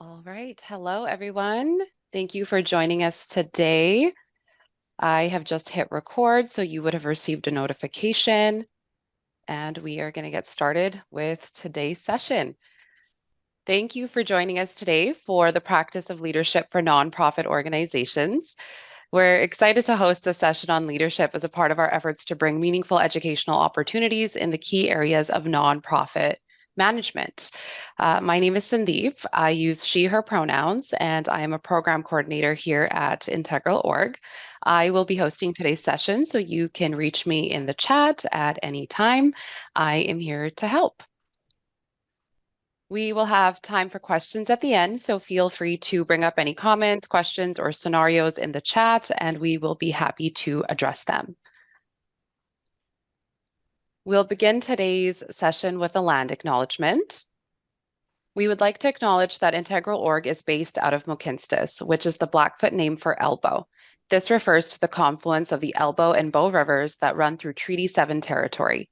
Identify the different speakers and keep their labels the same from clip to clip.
Speaker 1: All right. Hello, everyone. Thank you for joining us today. I have just hit record, so you would have received a notification, and we are going to get started with today's session. Thank you for joining us today for the Practice of Leadership for Nonprofit Organizations. We're excited to host this session on leadership as a part of our efforts to bring meaningful educational opportunities in the key areas of nonprofit management. My name is Sandeep. I use she, her pronouns, and I am a program coordinator here at IntegralOrg. I will be hosting today's session, so you can reach me in the chat at any time. I am here to help. We will have time for questions at the end, so feel free to bring up any comments, questions, or scenarios in the chat, and we will be happy to address them. We'll begin today's session with a land acknowledgement. We would like to acknowledge that IntegralOrg is based out of Mohkinstsis, which is the Blackfoot name for elbow. This refers to the confluence of the Elbow and Bow rivers that run through Treaty 7 territory.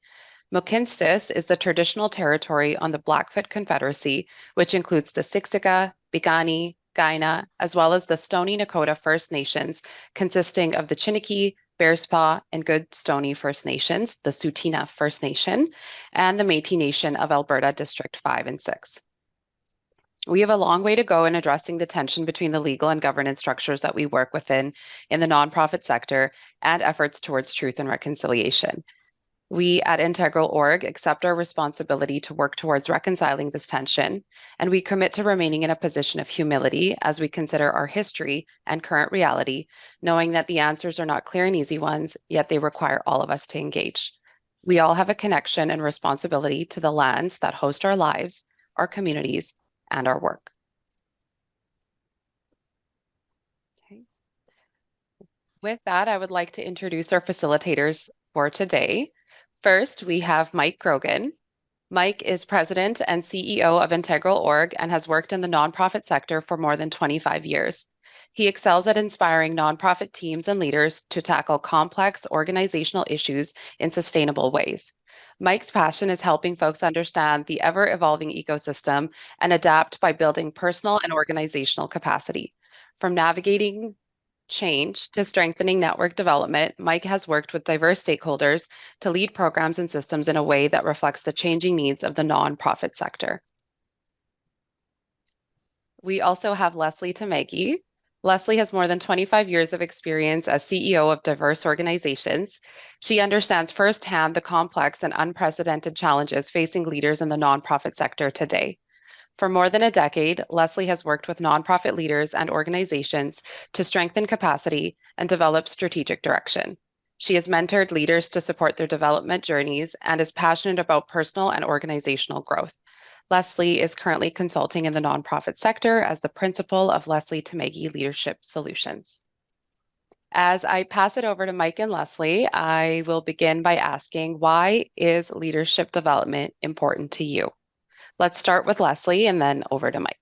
Speaker 1: Mohkinstsis is the traditional territory on the Blackfoot Confederacy, which includes the Siksika, Piikani, Kainai, as well as the Stoney Nakoda First Nations, consisting of the Chiniki, Bearspaw, and Good Stoney First Nations, the Tsuut'ina First Nation, and the Métis Nation of Alberta District 5 and 6. We have a long way to go in addressing the tension between the legal and governance structures that we work within in the nonprofit sector and efforts towards truth and reconciliation. We at IntegralOrg accept our responsibility to work towards reconciling this tension, and we commit to remaining in a position of humility as we consider our history and current reality, knowing that the answers are not clear and easy ones, yet they require all of us to engage. We all have a connection and responsibility to the lands that host our lives, our communities, and our work. Okay. With that, I would like to introduce our facilitators for today. First, we have Mike Grogan. Mike is president and CEO of IntegralOrg and has worked in the nonprofit sector for more than 25 years. He excels at inspiring nonprofit teams and leaders to tackle complex organizational issues in sustainable ways. Mike's passion is helping folks understand the ever-evolving ecosystem and adapt by building personal and organizational capacity. From navigating change to strengthening network development, Mike has worked with diverse stakeholders to lead programs and systems in a way that reflects the changing needs of the nonprofit sector. We also have Leslie Tamagi. Leslie has more than 25 years of experience as CEO of diverse organizations. She understands firsthand the complex and unprecedented challenges facing leaders in the nonprofit sector today. For more than a decade, Leslie has worked with nonprofit leaders and organizations to strengthen capacity and develop strategic direction. She has mentored leaders to support their development journeys and is passionate about personal and organizational growth. Leslie is currently consulting in the nonprofit sector as the principal of Leslie Tamagi Leadership Solutions. As I pass it over to Mike and Leslie, I will begin by asking, why is leadership development important to you? Let's start with Leslie and then over to Mike.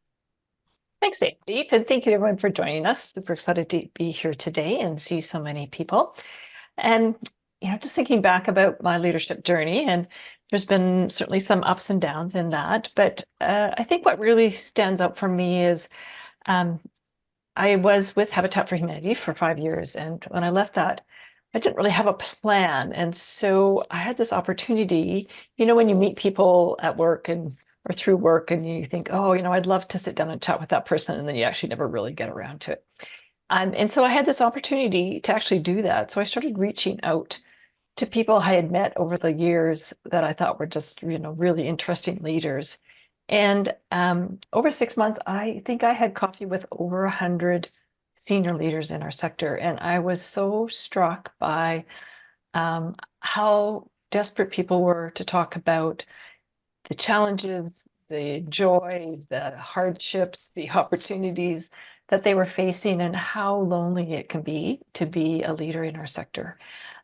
Speaker 2: Thanks, Sandeep, and thank you everyone for joining us. Super excited to be here today and see so many people. And just thinking back about my leadership journey, and there's been certainly some ups and downs in that, but I think what really stands out for me is I was with Habitat for Humanity for 5 years, and when I left that, I didn't really have a plan. And so I had this opportunity, when you meet people at work or through work and you think, oh, I'd love to sit down and chat with that person, and then you actually never really get around to it. And so I had this opportunity to actually do that. So I started reaching out to people I had met over the years that I thought were just, really interesting leaders. And over 6 months, I think I had coffee with over 100 senior leaders in our sector. And I was so struck by how desperate people were to talk about the challenges, the joy, the hardships, the opportunities that they were facing, and how lonely it can be to be a leader in our sector.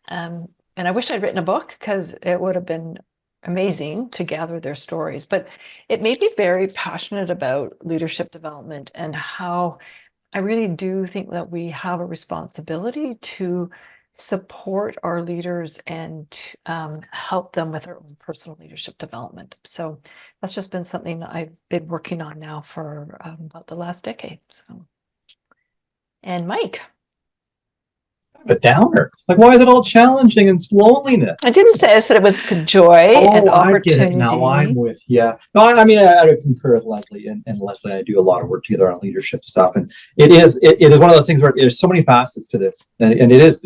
Speaker 2: And I wish I'd written a book, because it would have been amazing to gather their stories. But it made me very passionate about leadership development, and how I really do think that we have a responsibility to support our leaders and help them with their own personal leadership development. So that's just been something that I've been working on now for about the last decade. So, and Mike.
Speaker 3: A downer. Like, why is it all challenging and loneliness?
Speaker 2: I didn't say, I said it was joy and opportunity.
Speaker 3: I get it now. I'm with you. No, I mean, I would concur with Leslie, and Leslie and I do a lot of work together on leadership stuff. And it is one of those things where there's so many facets to this. And it is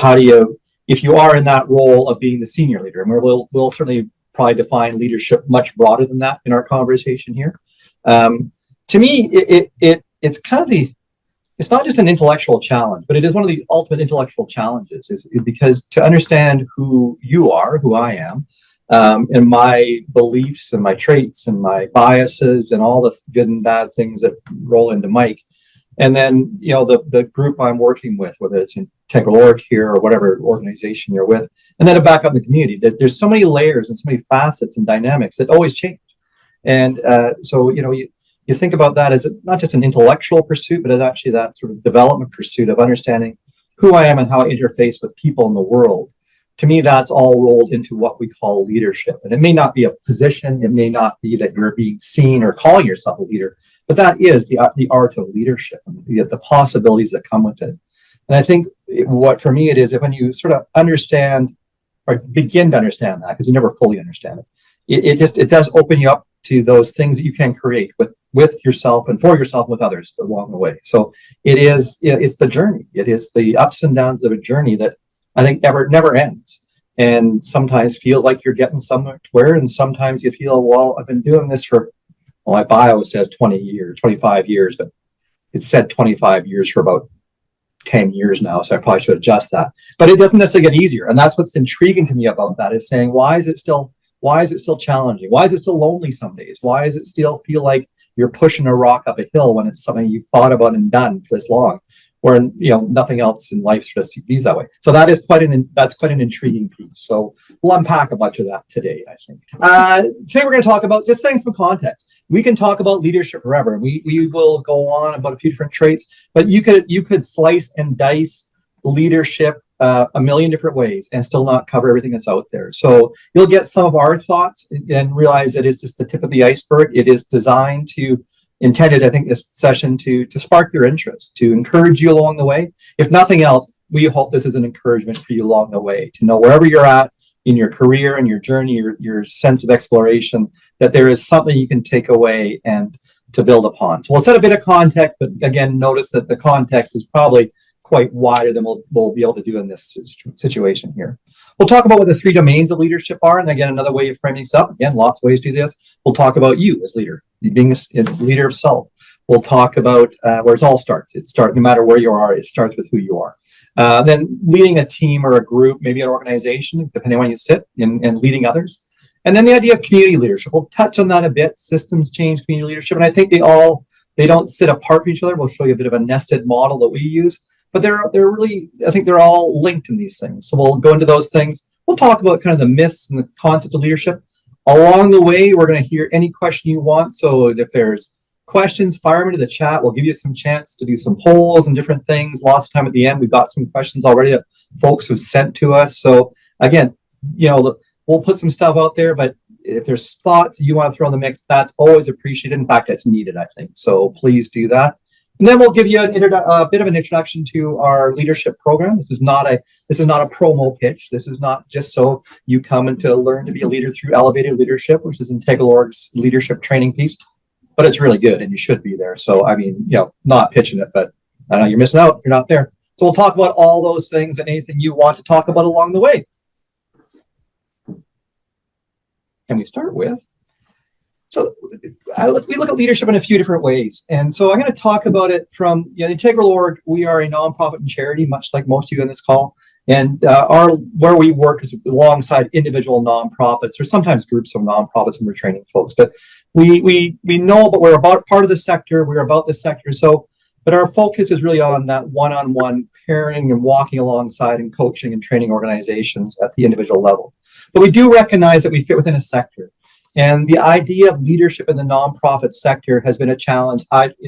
Speaker 3: how do you, if you are in that role of being the senior leader, and we'll certainly probably define leadership much broader than that in our conversation here. To me, it's kind of it's not just an intellectual challenge, but it is one of the ultimate intellectual challenges, because to understand who you are, who I am, and my beliefs and my traits and my biases and all the good and bad things that roll into Mike. And then, the group I'm working with, whether it's IntegralOrg here or whatever organization you're with, and then back up in the community, there's so many layers and so many facets and dynamics that always change. And so, you think about that as not just an intellectual pursuit, but as actually that sort of development pursuit of understanding who I am and how I interface with people in the world. To me, that's all rolled into what we call leadership. And it may not be a position, it may not be that you're being seen or calling yourself a leader, but that is the art of leadership and the possibilities that come with it. And I think what for me it is, when you sort of understand or begin to understand that, because you never fully understand it, it does open you up to those things that you can create with yourself and for yourself and with others along the way. So it's the journey. It is the ups and downs of a journey that I think never ends. And sometimes feels like you're getting somewhere, and sometimes you feel, well, I've been doing this for, my bio says 20 years, 25 years, but it said 25 years for about 10 years now. So I probably should adjust that. But it doesn't necessarily get easier. And that's what's intriguing to me about that, is saying, why is it still challenging? Why is it still lonely some days? Why does it still feel like you're pushing a rock up a hill when it's something you've thought about and done for this long, where nothing else in life sort of seems that way? So that's quite an intriguing piece. So we'll unpack a bunch of that today, I think. Today we're going to talk about, just saying some context. We can talk about leadership forever. We will go on about a few different traits, but you could slice and dice leadership a million different ways and still not cover everything that's out there. So you'll get some of our thoughts and realize it is just the tip of the iceberg. It is intended, I think, this session to spark your interest, to encourage you along the way. If nothing else, we hope this is an encouragement for you along the way, to know wherever you're at in your career and your journey, your sense of exploration, that there is something you can take away and to build upon. So we'll set a bit of context, but again, notice that the context is probably quite wider than we'll be able to do in this situation here. We'll talk about what the three domains of leadership are. And again, another way of framing this up, again, lots of ways to do this. We'll talk about you as leader, being a leader of self. We'll talk about where it all starts. No matter where you are, it starts with who you are. Then leading a team or a group, maybe an organization, depending on where you sit, and leading others. And then the idea of community leadership. We'll touch on that a bit. Systems change, community leadership. And I think they don't sit apart from each other. We'll show you a bit of a nested model that we use. But they're really, I think they're all linked in these things. So we'll go into those things. We'll talk about kind of the myths and the concept of leadership. Along the way, we're going to hear any question you want. So if there's questions, fire them into the chat. We'll give you some chance to do some polls and different things. Lots of time at the end. We've got some questions already that folks have sent to us. So again, we'll put some stuff out there, but if there's thoughts you want to throw in the mix, that's always appreciated. In fact, it's needed, I think. So please do that. And then we'll give you a bit of an introduction to our leadership program. This is not a promo pitch. This is not just so you come and to learn to be a leader through elevated leadership, which is IntegralOrg's leadership training piece. But it's really good, and you should be there. So I mean, not pitching it, but I know you're missing out. You're not there. So we'll talk about all those things and anything you want to talk about along the way. And we start with. So we look at leadership in a few different ways. And so I'm going to talk about it from IntegralOrg. We are a nonprofit and charity, much like most of you on this call. And where we work is alongside individual nonprofits or sometimes groups of nonprofits when we're training folks. But we know, but we're about part of the sector. We're about the sector. So, but our focus is really on that one-on-one pairing and walking alongside and coaching and training organizations at the individual level. But we do recognize that we fit within a sector. And the idea of leadership in the nonprofit sector has been a challenge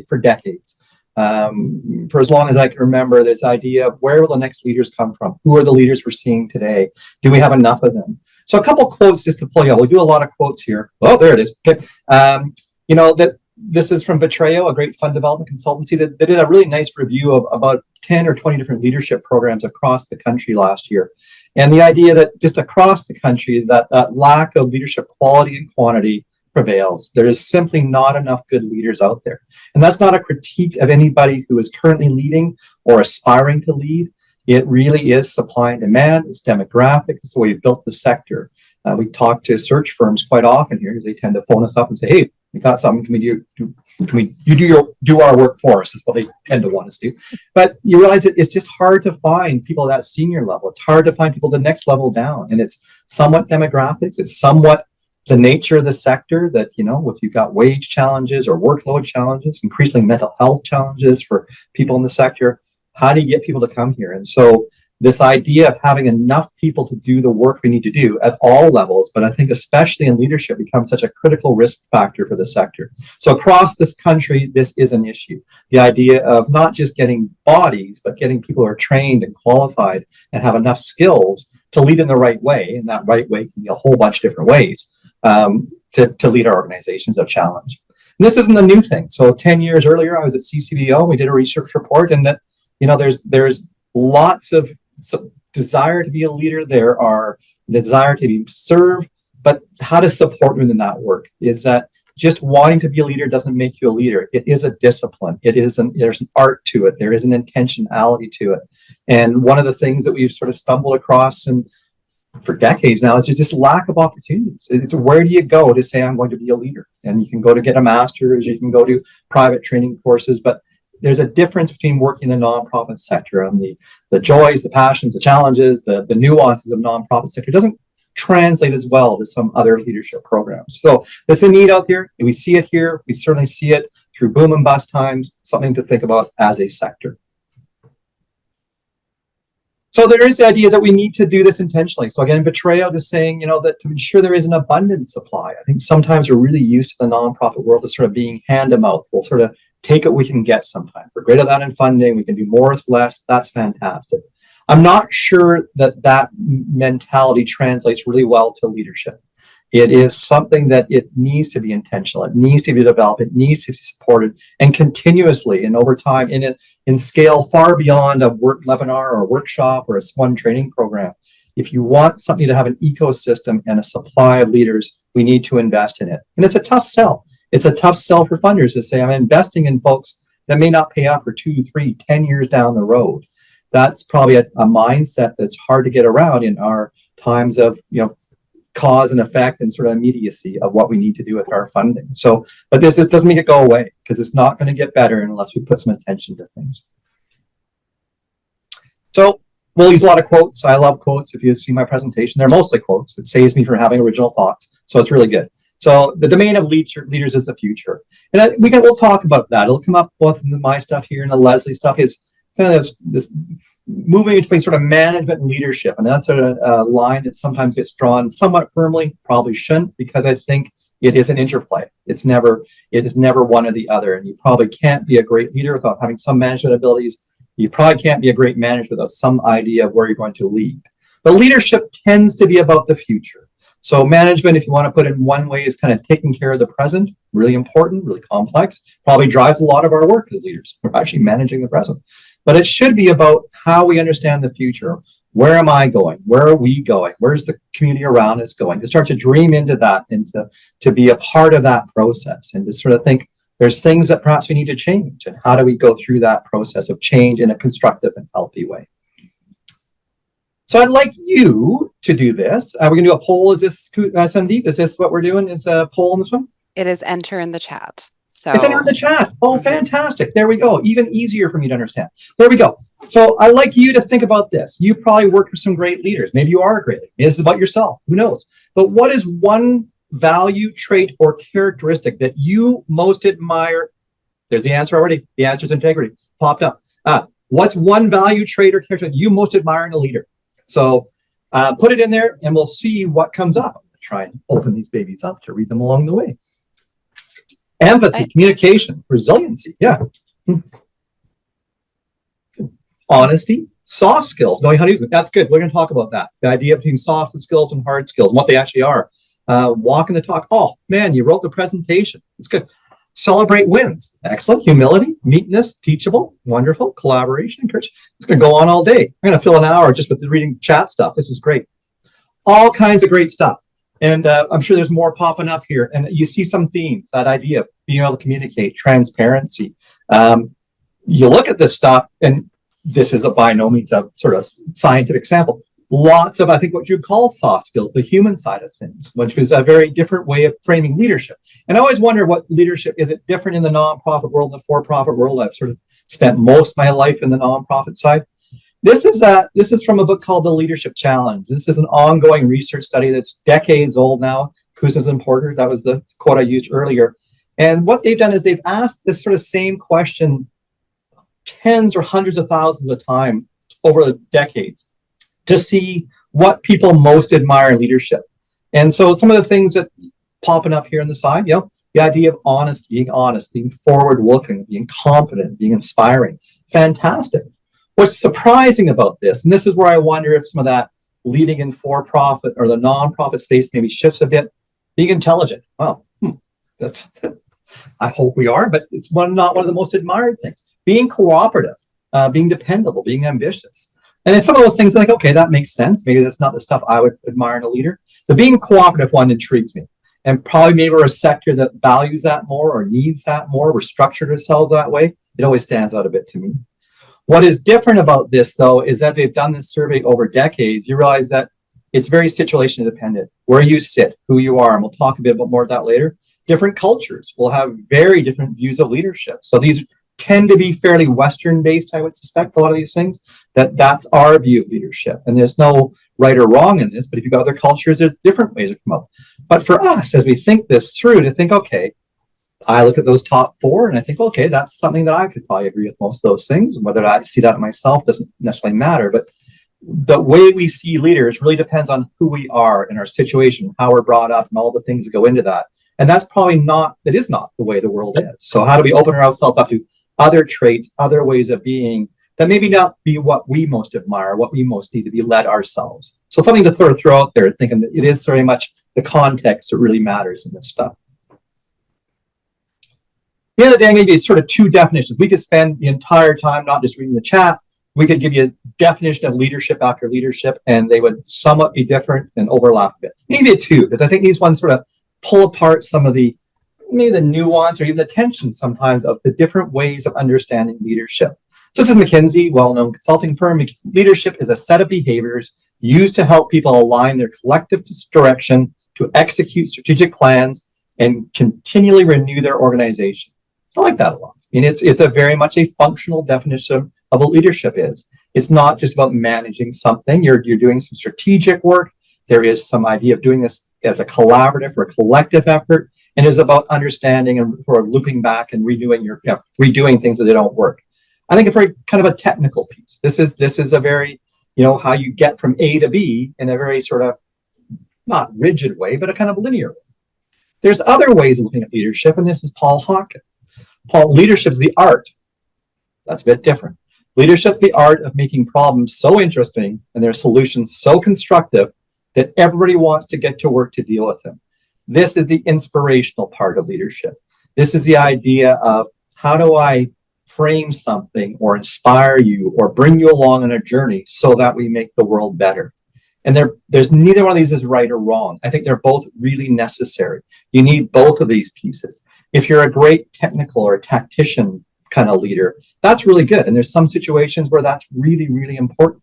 Speaker 3: for decades. For as long as I can remember, this idea of where will the next leaders come from? Who are the leaders we're seeing today? Do we have enough of them? So a couple quotes just to pull you out. We'll do a lot of quotes here. Oh, there it is. Okay. That this is from Vitreo, a great fund development consultancy that did a really nice review of about 10 or 20 different leadership programs across the country last year. And the idea that just across the country, that lack of leadership quality and quantity prevails. There is simply not enough good leaders out there. And that's not a critique of anybody who is currently leading or aspiring to lead. It really is supply and demand. It's demographic. It's the way we've built the sector. We talk to search firms quite often here because they tend to phone us up and say, hey, we got something. Can you do our work for us? Is what they tend to want us to do. But you realize it's just hard to find people at that senior level. It's hard to find people the next level down. And it's somewhat demographics. It's somewhat the nature of the sector that, if you've got wage challenges or workload challenges, increasingly mental health challenges for people in the sector, how do you get people to come here? And so this idea of having enough people to do the work we need to do at all levels, but I think especially in leadership, becomes such a critical risk factor for the sector. So across this country, this is an issue. The idea of not just getting bodies, but getting people who are trained and qualified and have enough skills to lead in the right way. And that right way can be a whole bunch of different ways. To lead our organizations a challenge. And this isn't a new thing. So 10 years earlier, I was at CCBO, and we did a research report, and that, there's lots of desire to be a leader. There are the desire to be served, but how to support them in that work is that just wanting to be a leader doesn't make you a leader. It is a discipline. There's an art to it. There is an intentionality to it. And one of the things that we've sort of stumbled across and for decades now is just lack of opportunities. It's where do you go to say I'm going to be a leader? And you can go to get a master's, you can go to private training courses, but there's a difference between working in the nonprofit sector and the joys, the passions, the challenges, the nuances of nonprofit sector doesn't translate as well to some other leadership programs. So there's a need out there. We see it here. We certainly see it through boom and bust times, something to think about as a sector. So there is the idea that we need to do this intentionally. So again, Vitreo is saying, that to ensure there is an abundant supply. I think sometimes we're really used to the nonprofit world as sort of being hand to mouth. We'll sort of take what we can get sometimes. We're great at that in funding. We can do more with less. That's fantastic. I'm not sure that mentality translates really well to leadership. It is something that it needs to be intentional. It needs to be developed. It needs to be supported and continuously and over time in scale far beyond a work webinar or a workshop or a one training program. If you want something to have an ecosystem and a supply of leaders, we need to invest in it. And it's a tough sell. It's a tough sell for funders to say, I'm investing in folks that may not pay off for 2, 3, 10 years down the road. That's probably a mindset that's hard to get around in our times of, cause and effect and sort of immediacy of what we need to do with our funding. So, but this doesn't make it go away because it's not going to get better unless we put some attention to things. So we'll use a lot of quotes. I love quotes. If you see my presentation, they're mostly quotes. It saves me from having original thoughts. So it's really good. So the domain of leaders is the future. And we'll talk about that. It'll come up both in my stuff here and the Leslie stuff is kind of this moving between sort of management and leadership. And that's a line that sometimes gets drawn somewhat firmly, probably shouldn't, because I think it is an interplay. It is never one or the other. And you probably can't be a great leader without having some management abilities. You probably can't be a great manager without some idea of where you're going to lead. But leadership tends to be about the future. So management, if you want to put it in one way, is kind of taking care of the present, really important, really complex, probably drives a lot of our work as leaders. We're actually managing the present. But it should be about how we understand the future. Where am I going? Where are we going? Where's the community around us going? To start to dream into that and to be a part of that process and to sort of think there's things that perhaps we need to change. And how do we go through that process of change in a constructive and healthy way? So I'd like you to do this. We're going to do a poll. Is this, Sandeep? Is this what we're doing? Is a poll on this one?
Speaker 1: It is enter in the chat. So
Speaker 3: it's in the chat. Oh, fantastic. There we go. Even easier for me to understand. There we go. So I'd like you to think about this. You've probably worked with some great leaders. Maybe you are a great leader. Maybe this is about yourself. Who knows? But what is one value, trait, or characteristic that you most admire? There's the answer already. The answer is integrity. Popped up. What's one value, trait, or characteristic you most admire in a leader? So put it in there and we'll see what comes up. I'm going to try and open these babies up to read them along the way. Empathy, communication, resiliency. Yeah. honesty, soft skills, knowing how to use them. That's good. We're going to talk about that. The idea between soft skills and hard skills and what they actually are. Walking the talk. Oh, man, you wrote the presentation. It's good. Celebrate wins. Excellent. Humility, meekness, teachable, wonderful. Collaboration, encourage. It's going to go on all day. I'm going to fill an hour just with reading chat stuff. This is great. All kinds of great stuff. And I'm sure there's more popping up here. And you see some themes, that idea of being able to communicate, transparency. You look at this stuff, and this is by no means a sort of scientific sample. Lots of, I think, what you'd call soft skills, the human side of things, which was a very different way of framing leadership. And I always wonder what leadership, is it different in the nonprofit world and the for-profit world? I've sort of spent most of my life in the nonprofit side. This is from a book called The Leadership Challenge. This is an ongoing research study that's decades old now. Cousins and Porter, that was the quote I used earlier. And what they've done is they've asked this sort of same question tens or hundreds of thousands of times over the decades to see what people most admire in leadership. And so some of the things that popping up here on the side, the idea of honesty, being forward-looking, being competent, being inspiring. Fantastic. What's surprising about this, and this is where I wonder if some of that leading in for-profit or the nonprofit space maybe shifts a bit, being intelligent. Well, that's, I hope we are, but it's not one of the most admired things. Being cooperative, being dependable, being ambitious. And it's some of those things like, okay, that makes sense. Maybe that's not the stuff I would admire in a leader. The being cooperative one intrigues me. And probably maybe we're a sector that values that more or needs that more. We're structured ourselves that way. It always stands out a bit to me. What is different about this, though, is that they've done this survey over decades. You realize that it's very situation dependent. Where you sit, who you are, and we'll talk a bit more about that later. Different cultures will have very different views of leadership. So these tend to be fairly Western-based, I would suspect, a lot of these things. That's our view of leadership. And there's no right or wrong in this, but if you've got other cultures, there's different ways to come up. But for us, as we think this through, to think, okay, I look at those top four and I think, okay, that's something that I could probably agree with most of those things. And whether I see that in myself doesn't necessarily matter. But the way we see leaders really depends on who we are in our situation, how we're brought up, and all the things that go into that. And that's probably not, that is not the way the world is. So how do we open ourselves up to other traits, other ways of being that maybe not be what we most admire, what we most need to be led ourselves? So something to sort of throw out there, thinking that it is very much the context that really matters in this stuff. The other day, I'm going to give you sort of two definitions. We could spend the entire time not just reading the chat. We could give you a definition of leadership after leadership, and they would somewhat be different and overlap a bit. Maybe two, because I think these ones sort of pull apart some of the, maybe the nuance or even the tension sometimes of the different ways of understanding leadership. So this is McKinsey, well-known consulting firm. Leadership is a set of behaviors used to help people align their collective direction to execute strategic plans and continually renew their organization. I like that a lot. I mean, it's a very much a functional definition of what leadership is. It's not just about managing something. You're doing some strategic work. There is some idea of doing this as a collaborative or a collective effort, and is about understanding and or looping back and redoing redoing things that they don't work. I think it's very kind of a technical piece. This is a very, how you get from A to B in a very sort of not rigid way, but a kind of linear way. There's other ways of looking at leadership, and this is Paul Hawken. Leadership is the art. That's a bit different. Leadership is the art of making problems so interesting and their solutions so constructive that everybody wants to get to work to deal with them. This is the inspirational part of leadership. This is the idea of how do I frame something or inspire you or bring you along on a journey so that we make the world better. And there's neither one of these is right or wrong. I think they're both really necessary. You need both of these pieces. If you're a great technical or a tactician kind of leader, that's really good. And there's some situations where that's really, really important.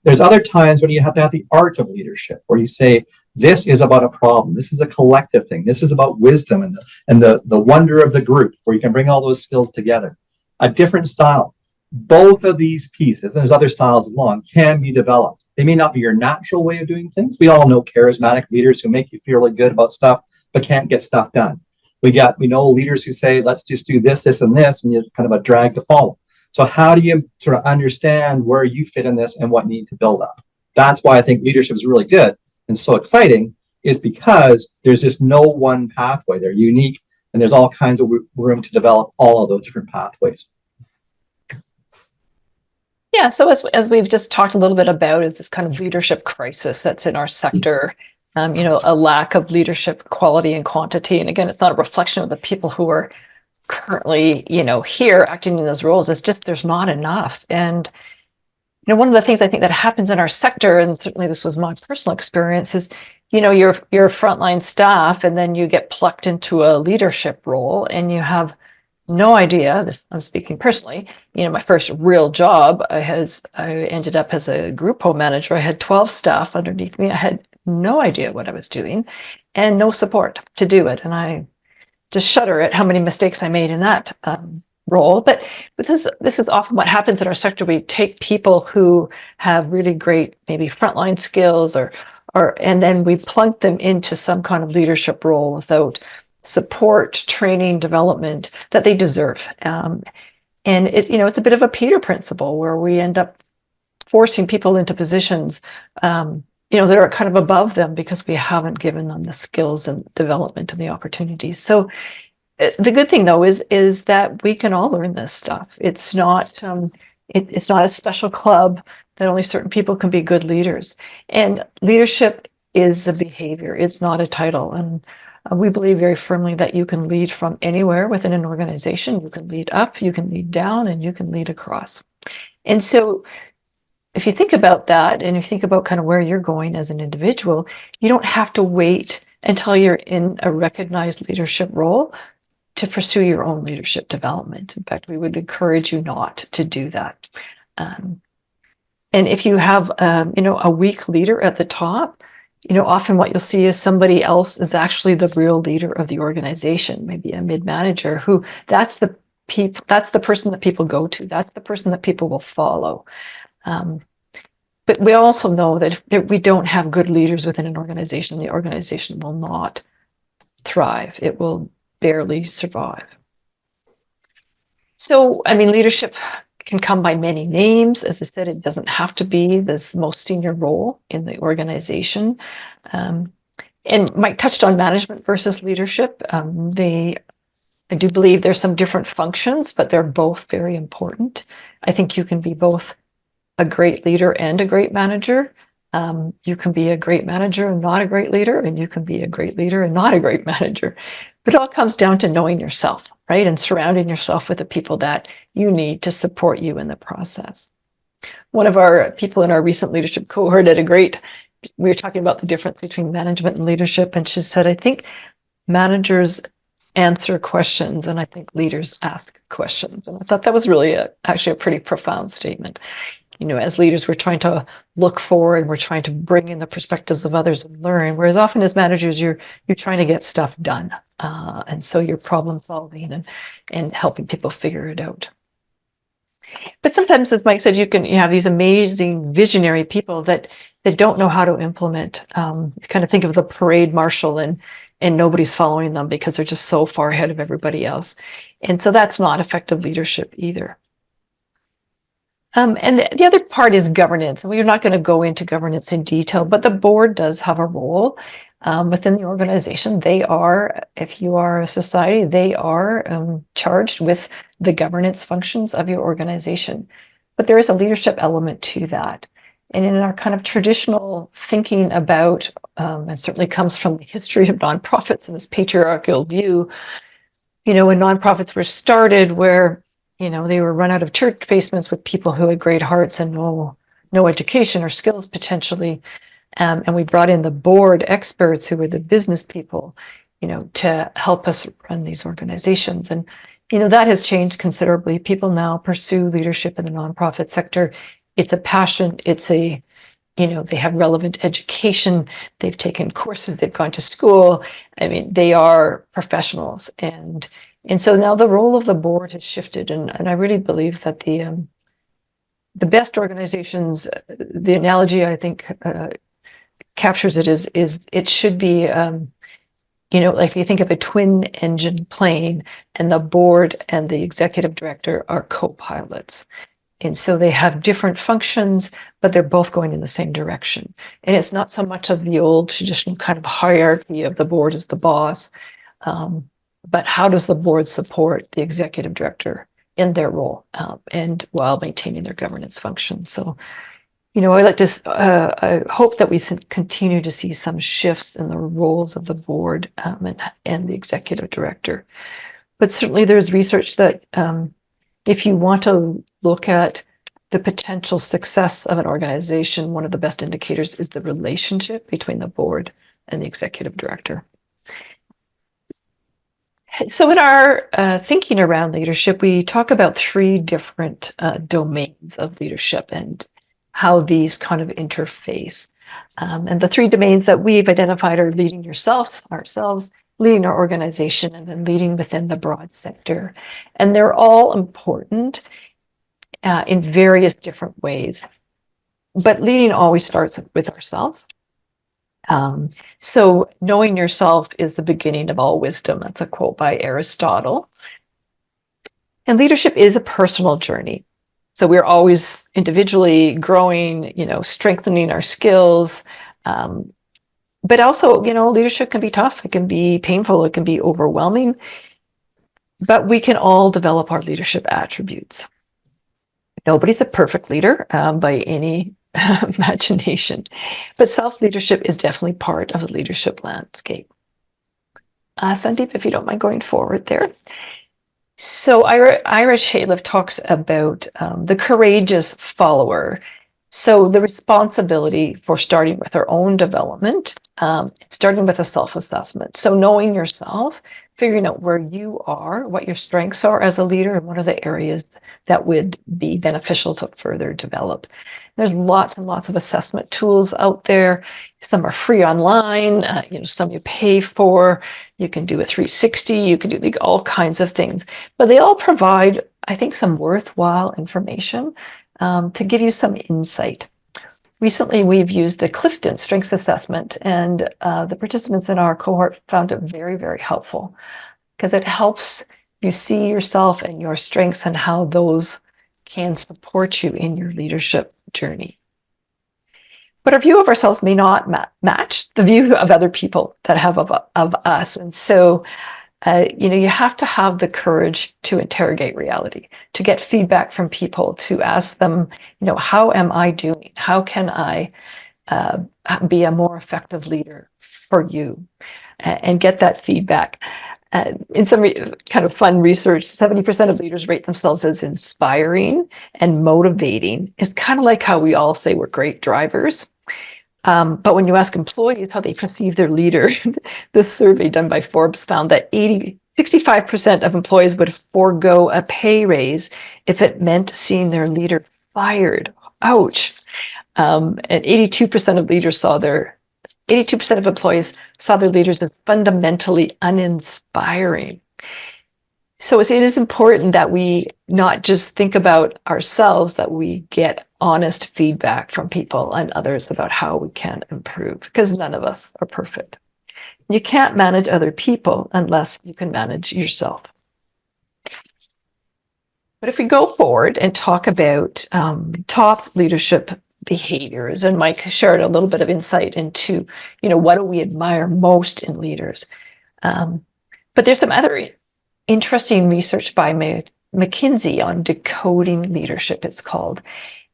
Speaker 3: There's other times when you have to have the art of leadership, where you say, this is about a problem. This is a collective thing. This is about wisdom and the wonder of the group, where you can bring all those skills together. A different style. Both of these pieces, and there's other styles along, can be developed. They may not be your natural way of doing things. We all know charismatic leaders who make you feel really good about stuff, but can't get stuff done. We know leaders who say, let's just do this, this, and this, and you're kind of a drag to follow. So how do you sort of understand where you fit in this and what need to build up? That's why I think leadership is really good and so exciting, is because there's just no one pathway. They're unique, and there's all kinds of room to develop all of those different pathways.
Speaker 2: Yeah, so as we've just talked a little bit about, is this kind of leadership crisis that's in our sector. A lack of leadership quality and quantity. And again, it's not a reflection of the people who are currently, here acting in those roles. It's just there's not enough. And one of the things I think that happens in our sector, and certainly this was my personal experience, is you're frontline staff, and then you get plucked into a leadership role, and you have no idea. This, I'm speaking personally. My first real job, I ended up as a group home manager. I had 12 staff underneath me. I had no idea what I was doing, and no support to do it. And I just shudder at how many mistakes I made in that role. But this is often what happens in our sector. We take people who have really great maybe frontline skills, and then we plunk them into some kind of leadership role without support, training, development that they deserve. And it's a bit of a Peter principle, where we end up forcing people into positions that are kind of above them because we haven't given them the skills and development and the opportunities. So the good thing, though, is that we can all learn this stuff. It's not it's not a special club that only certain people can be good leaders. And leadership is a behavior. It's not a title. And we believe very firmly that you can lead from anywhere within an organization. You can lead up, you can lead down, and you can lead across. And so if you think about that, and you think about kind of where you're going as an individual, you don't have to wait until you're in a recognized leadership role to pursue your own leadership development. In fact, we would encourage you not to do that. And if you have, a weak leader at the top, often what you'll see is somebody else is actually the real leader of the organization, maybe a mid-manager who that's the person that people go to. That's the person that people will follow. But we also know that if we don't have good leaders within an organization, the organization will not thrive. It will barely survive. So, leadership can come by many names. As I said, it doesn't have to be this most senior role in the organization. And Mike touched on management versus leadership. I do believe there's some different functions, but they're both very important. I think you can be both a great leader and a great manager. You can be a great manager and not a great leader, and you can be a great leader and not a great manager. But it all comes down to knowing yourself, right? And surrounding yourself with the people that you need to support you in the process. One of our people in our recent leadership cohort we were talking about the difference between management and leadership, and she said, I think managers answer questions, and I think leaders ask questions. And I thought that was really actually a pretty profound statement. As leaders, we're trying to look forward, we're trying to bring in the perspectives of others and learn, whereas often as managers, you're trying to get stuff done. And so you're problem solving and helping people figure it out. But sometimes, as Mike said, you have these amazing visionary people that don't know how to implement. You kind of think of the parade marshal and nobody's following them because they're just so far ahead of everybody else. And so that's not effective leadership either. And the other part is governance. And we're not going to go into governance in detail, but the board does have a role within the organization. They are, if you are a society, they are charged with the governance functions of your organization. But there is a leadership element to that. And in our kind of traditional thinking about, and certainly comes from the history of nonprofits and this patriarchal view, when nonprofits were started, where they were run out of church basements with people who had great hearts and no education or skills potentially. And we brought in the board experts who were the business people, to help us run these organizations. And, that has changed considerably. People now pursue leadership in the nonprofit sector. It's a passion. They have relevant education. They've taken courses. They've gone to school. They are professionals. And so now the role of the board has shifted, and I really believe that the best organizations, the analogy I think captures it is it should be, like if you think of a twin engine plane, and the board and the executive director are co-pilots. And so they have different functions, but they're both going in the same direction. And it's not so much of the old traditional kind of hierarchy of the board as the boss, but how does the board support the executive director in their role, and while maintaining their governance function. So, I like to, I hope that we continue to see some shifts in the roles of the board, and the executive director. But certainly there's research that if you want to look at the potential success of an organization, one of the best indicators is the relationship between the board and the executive director. So in our thinking around leadership, we talk about 3 different domains of leadership and how these kind of interface. And the 3 domains that we've identified are leading ourselves, leading our organization, and then leading within the broad sector. And they're all important in various different ways. But leading always starts with ourselves. So knowing yourself is the beginning of all wisdom. That's a quote by Aristotle. And leadership is a personal journey. So we're always individually growing, strengthening our skills. But also, leadership can be tough. It can be painful. It can be overwhelming. But we can all develop our leadership attributes. Nobody's a perfect leader by any imagination, but self-leadership is definitely part of the leadership landscape. Sandeep, if you don't mind going forward there. So Ira Shalev talks about the courageous follower. So the responsibility for starting with our own development, starting with a self-assessment. So knowing yourself, figuring out where you are, what your strengths are as a leader, and what are the areas that would be beneficial to further develop. There's lots and lots of assessment tools out there. Some are free online, some you pay for. You can do a 360, you can do all kinds of things. But they all provide, I think, some worthwhile information to give you some insight. Recently, we've used the Clifton Strengths Assessment, and the participants in our cohort found it very, very helpful because it helps you see yourself and your strengths and how those can support you in your leadership journey. But our view of ourselves may not match the view of other people that have of us. And so, you have to have the courage to interrogate reality, to get feedback from people, to ask them, how am I doing? How can I be a more effective leader for you? And get that feedback. In some kind of fun research, 70% of leaders rate themselves as inspiring and motivating. It's kind of like how we all say we're great drivers. But when you ask employees how they perceive their leader, this survey done by Forbes found that 65% of employees would forego a pay raise if it meant seeing their leader fired. Ouch. And 82% of employees saw their leaders as fundamentally uninspiring. So it is important that we not just think about ourselves, that we get honest feedback from people and others about how we can improve, because none of us are perfect. You can't manage other people unless you can manage yourself. But if we go forward and talk about top leadership behaviors, and Mike shared a little bit of insight into, what do we admire most in leaders. But there's some other interesting research by McKinsey on decoding leadership, it's called.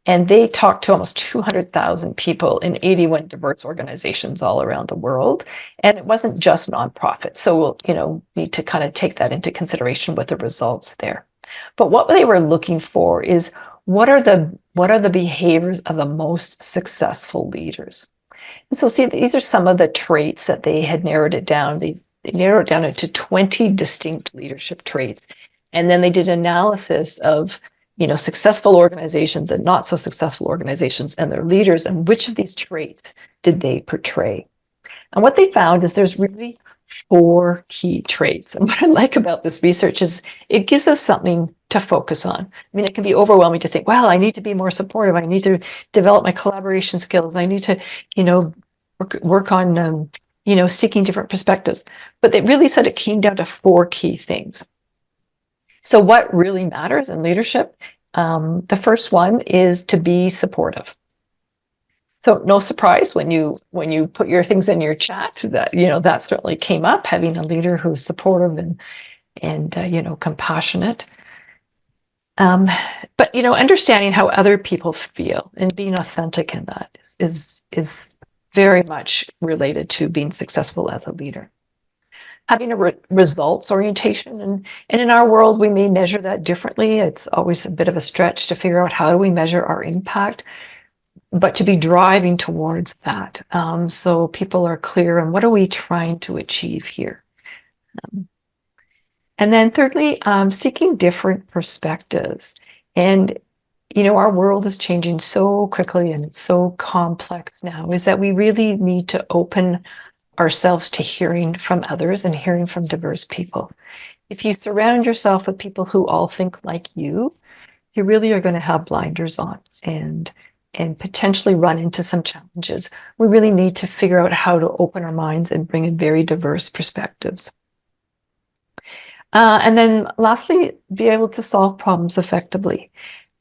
Speaker 2: And they talked to almost 200,000 people in 81 diverse organizations all around the world. And it wasn't just nonprofits. So we'll, need to kind of take that into consideration with the results there. But what they were looking for is what are the behaviors of the most successful leaders? And so see, these are some of the traits that they had narrowed it down. They narrowed it down into 20 distinct leadership traits. And then they did analysis of, successful organizations and not so successful organizations and their leaders, and which of these traits did they portray? And what they found is there's really 4 key traits. And what I like about this research is it gives us something to focus on. I mean, it can be overwhelming to think, well, I need to be more supportive. I need to develop my collaboration skills. I need to, work on, seeking different perspectives. But they really said it came down to 4 key things. So what really matters in leadership? The first one is to be supportive. So no surprise when you put your things in your chat that, that certainly came up, having a leader who's supportive and compassionate. But understanding how other people feel and being authentic in that is very much related to being successful as a leader. Having a results orientation, and in our world we may measure that differently. It's always a bit of a stretch to figure out how do we measure our impact, but to be driving towards that, so people are clear on what are we trying to achieve here. And then thirdly, seeking different perspectives. And our world is changing so quickly and it's so complex now, is that we really need to open ourselves to hearing from others and hearing from diverse people. If you surround yourself with people who all think like you really are going to have blinders on and potentially run into some challenges. We really need to figure out how to open our minds and bring in very diverse perspectives. And then lastly, be able to solve problems effectively.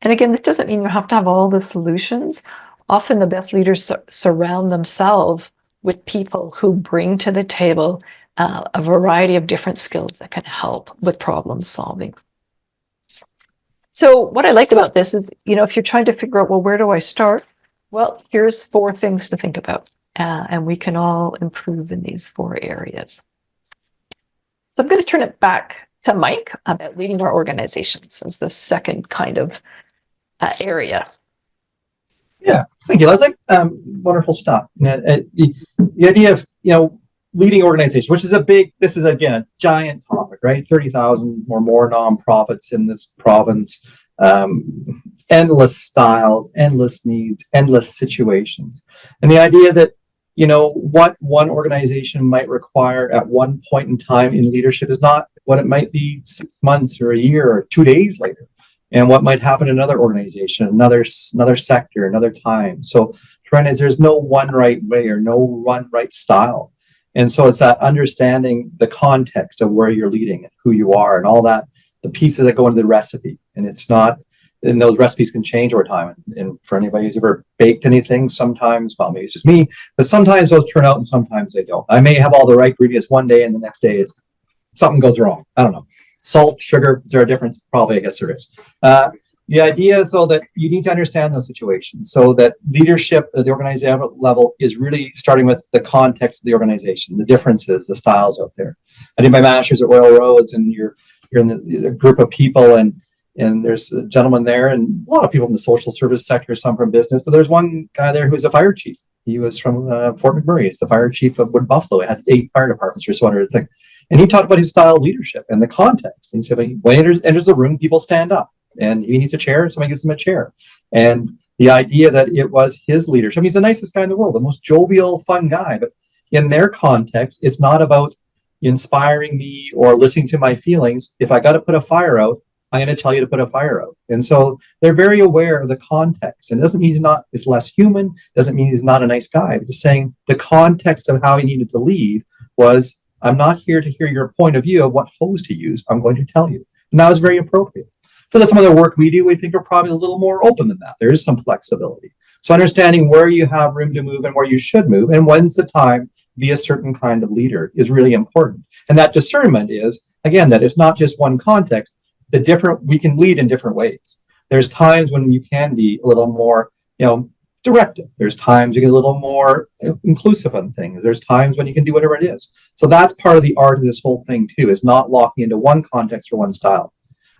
Speaker 2: And again, this doesn't mean you have to have all the solutions. Often the best leaders surround themselves with people who bring to the table a variety of different skills that can help with problem solving. So what I like about this is, if you're trying to figure out, well, where do I start? Well, here's 4 things to think about, and we can all improve in these 4 areas. So I'm going to turn it back to Mike about leading our organizations as the second kind of area.
Speaker 3: Yeah, thank you, Leslie. Wonderful stuff. The idea of leading organizations, which is this is again a giant topic, right? 30,000 or more nonprofits in this province, endless styles, endless needs, endless situations, and the idea that what one organization might require at one point in time in leadership is not what it might be 6 months or a year or 2 days later, and what might happen in another organization, another sector, another time. So there's no one right way or no one right style. And so it's that understanding the context of where you're leading and who you are and all that, the pieces that go into the recipe. And those recipes can change over time. And for anybody who's ever baked anything, sometimes, well, maybe it's just me, but sometimes those turn out and sometimes they don't. I may have all the right ingredients one day and the next day something goes wrong. I don't know. Salt, sugar, is there a difference? Probably, I guess there is. The idea is, though, that you need to understand those situations so that leadership at the organizational level is really starting with the context of the organization, the differences, the styles out there. I did my master's at Royal Roads, and you're in the group of people, and there's a gentleman there, and a lot of people in the social service sector, some from business, but there's one guy there who's a fire chief. He was from Fort McMurray. He's the fire chief of Wood Buffalo. It had 8 fire departments or so under the thing. And he talked about his style of leadership and the context. And he said, when he enters the room, people stand up. And he needs a chair, somebody gives him a chair. And the idea that it was his leadership. I mean, he's the nicest guy in the world, the most jovial, fun guy. But in their context, it's not about inspiring me or listening to my feelings. If I got to put a fire out, I'm going to tell you to put a fire out. And so they're very aware of the context. And it doesn't mean it's less human, doesn't mean he's not a nice guy. But just saying the context of how he needed to lead was, I'm not here to hear your point of view of what hose to use. I'm going to tell you. And that was very appropriate. For some of the work we do, we think we're probably a little more open than that. There is some flexibility. So understanding where you have room to move and where you should move and when's the time to be a certain kind of leader is really important. And that discernment is, again, that it's not just one context. We can lead in different ways. There's times when you can be a little more, directive. There's times you get a little more inclusive on things. There's times when you can do whatever it is. So that's part of the art of this whole thing too, is not locking into one context or one style.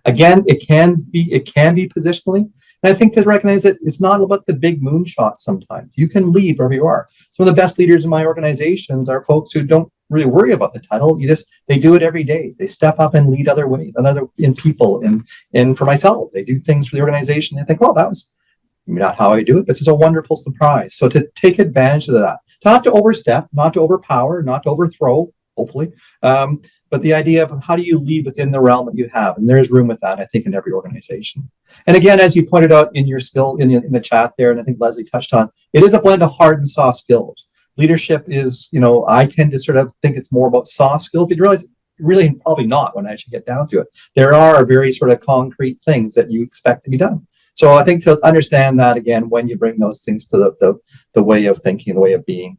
Speaker 3: Again, it can be positionally. And I think to recognize that it's not about the big moonshot sometimes. You can lead wherever you are. Some of the best leaders in my organizations are folks who don't really worry about the title. They do it every day. They step up and lead other people. And for myself, they do things for the organization. They think, well, that was not how I do it, but it's a wonderful surprise. So to take advantage of that, not to overstep, not to overpower, not to overthrow, hopefully, but the idea of how do you lead within the realm that you have, and there's room with that, I think, in every organization. And again, as you pointed out in your skill in the chat there, and I think Leslie touched on, it is a blend of hard and soft skills. Leadership is, I tend to sort of think it's more about soft skills, but you realize really probably not when I actually get down to it. There are very sort of concrete things that you expect to be done. So I think to understand that again, when you bring those things to the way of thinking, the way of being.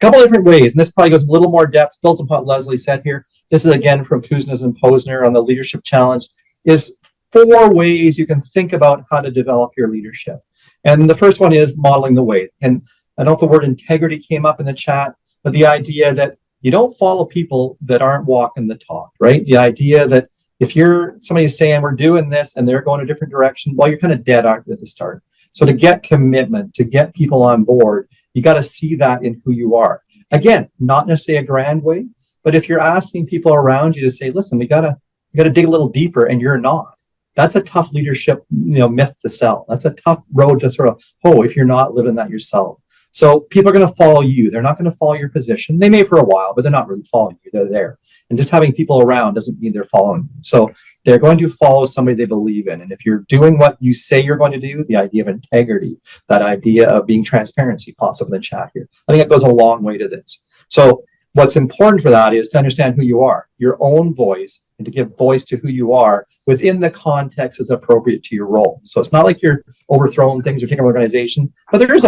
Speaker 3: A couple of different ways, and this probably goes a little more depth, builds upon what Leslie said here. This is again from Kuznets and Posner on the leadership challenge, is 4 ways you can think about how to develop your leadership. And the first one is modeling the way. And I don't know if the word integrity came up in the chat, but the idea that you don't follow people that aren't walking the talk, right? The idea that if you're somebody's saying we're doing this and they're going a different direction, well, you're kind of dead at the start. So to get commitment, to get people on board, you got to see that in who you are. Again, not necessarily a grand way, but if you're asking people around you to say, listen, we gotta dig a little deeper, and you're not, that's a tough leadership, myth to sell. That's a tough road to sort of, if you're not living that yourself. So people are going to follow you. They're not going to follow your position. They may for a while, but they're not really following you. They're there. And just having people around doesn't mean they're following you. So they're going to follow somebody they believe in. And if you're doing what you say you're going to do, the idea of integrity, that idea of being transparency pops up in the chat here. I think it goes a long way to this. So what's important for that is to understand who you are, your own voice, and to give voice to who you are within the context that's appropriate to your role. So it's not like you're overthrowing things or taking an organization, but there is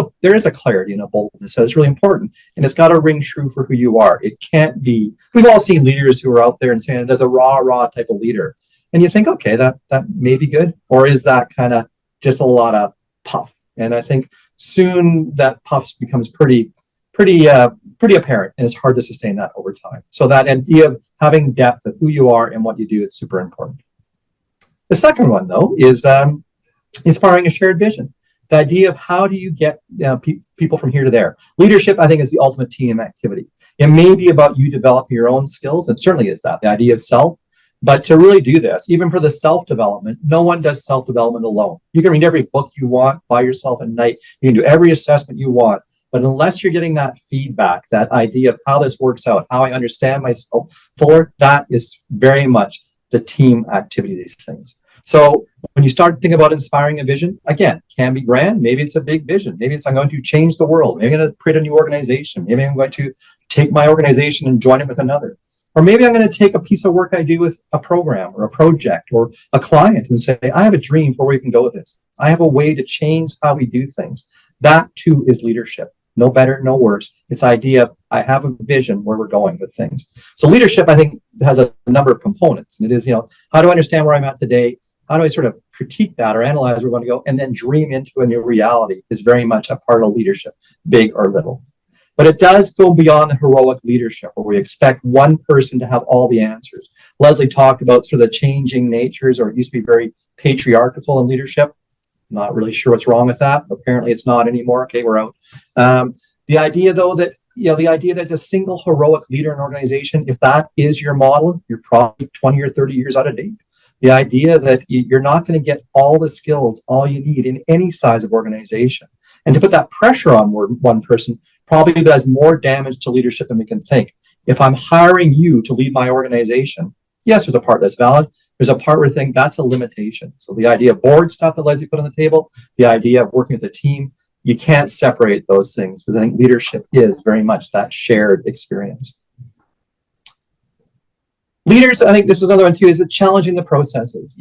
Speaker 3: a clarity and a boldness that's really important, and it's got to ring true for who you are. It can't be. We've all seen leaders who are out there and saying they're the raw type of leader, and you think, okay, that may be good, or is that kind of just a lot of puff? And I think soon that puff becomes pretty apparent, and it's hard to sustain that over time. So that idea of having depth of who you are and what you do is super important. The second one, though, is inspiring a shared vision. The idea of how do you get people from here to there. Leadership, I think, is the ultimate team activity. It may be about you developing your own skills, and certainly is that, the idea of self. But to really do this, even for the self-development, no one does self-development alone. You can read every book you want by yourself at night. You can do every assessment you want. But unless you're getting that feedback, that idea of how this works out, how I understand myself fuller, that is very much the team activity, these things. So when you start thinking about inspiring a vision, again, can be grand. Maybe it's a big vision. Maybe it's I'm going to change the world. Maybe I'm going to create a new organization. Maybe I'm going to take my organization and join it with another. Or maybe I'm going to take a piece of work I do with a program or a project or a client and say, I have a dream for where we can go with this. I have a way to change how we do things. That too is leadership. No better, no worse. It's the idea of I have a vision where we're going with things. So leadership, I think, has a number of components. And it is, how do I understand where I'm at today? How do I sort of critique that or analyze where we're going to go? And then dream into a new reality is very much a part of leadership, big or little. But it does go beyond the heroic leadership where we expect one person to have all the answers. Leslie talked about sort of the changing natures, or it used to be very patriarchal in leadership. Not really sure what's wrong with that. Apparently it's not anymore. Okay, we're out. The idea, though, that it's a single heroic leader in an organization, if that is your model, you're probably 20 or 30 years out of date. The idea that you're not going to get all the skills, all you need in any size of organization. And to put that pressure on one person probably does more damage to leadership than we can think. If I'm hiring you to lead my organization, yes, there's a part that's valid. There's a part where I think that's a limitation. So the idea of board stuff that Leslie put on the table, the idea of working with a team, you can't separate those things, because I think leadership is very much that shared experience. Leaders, I think this is another one too, is challenging the processes.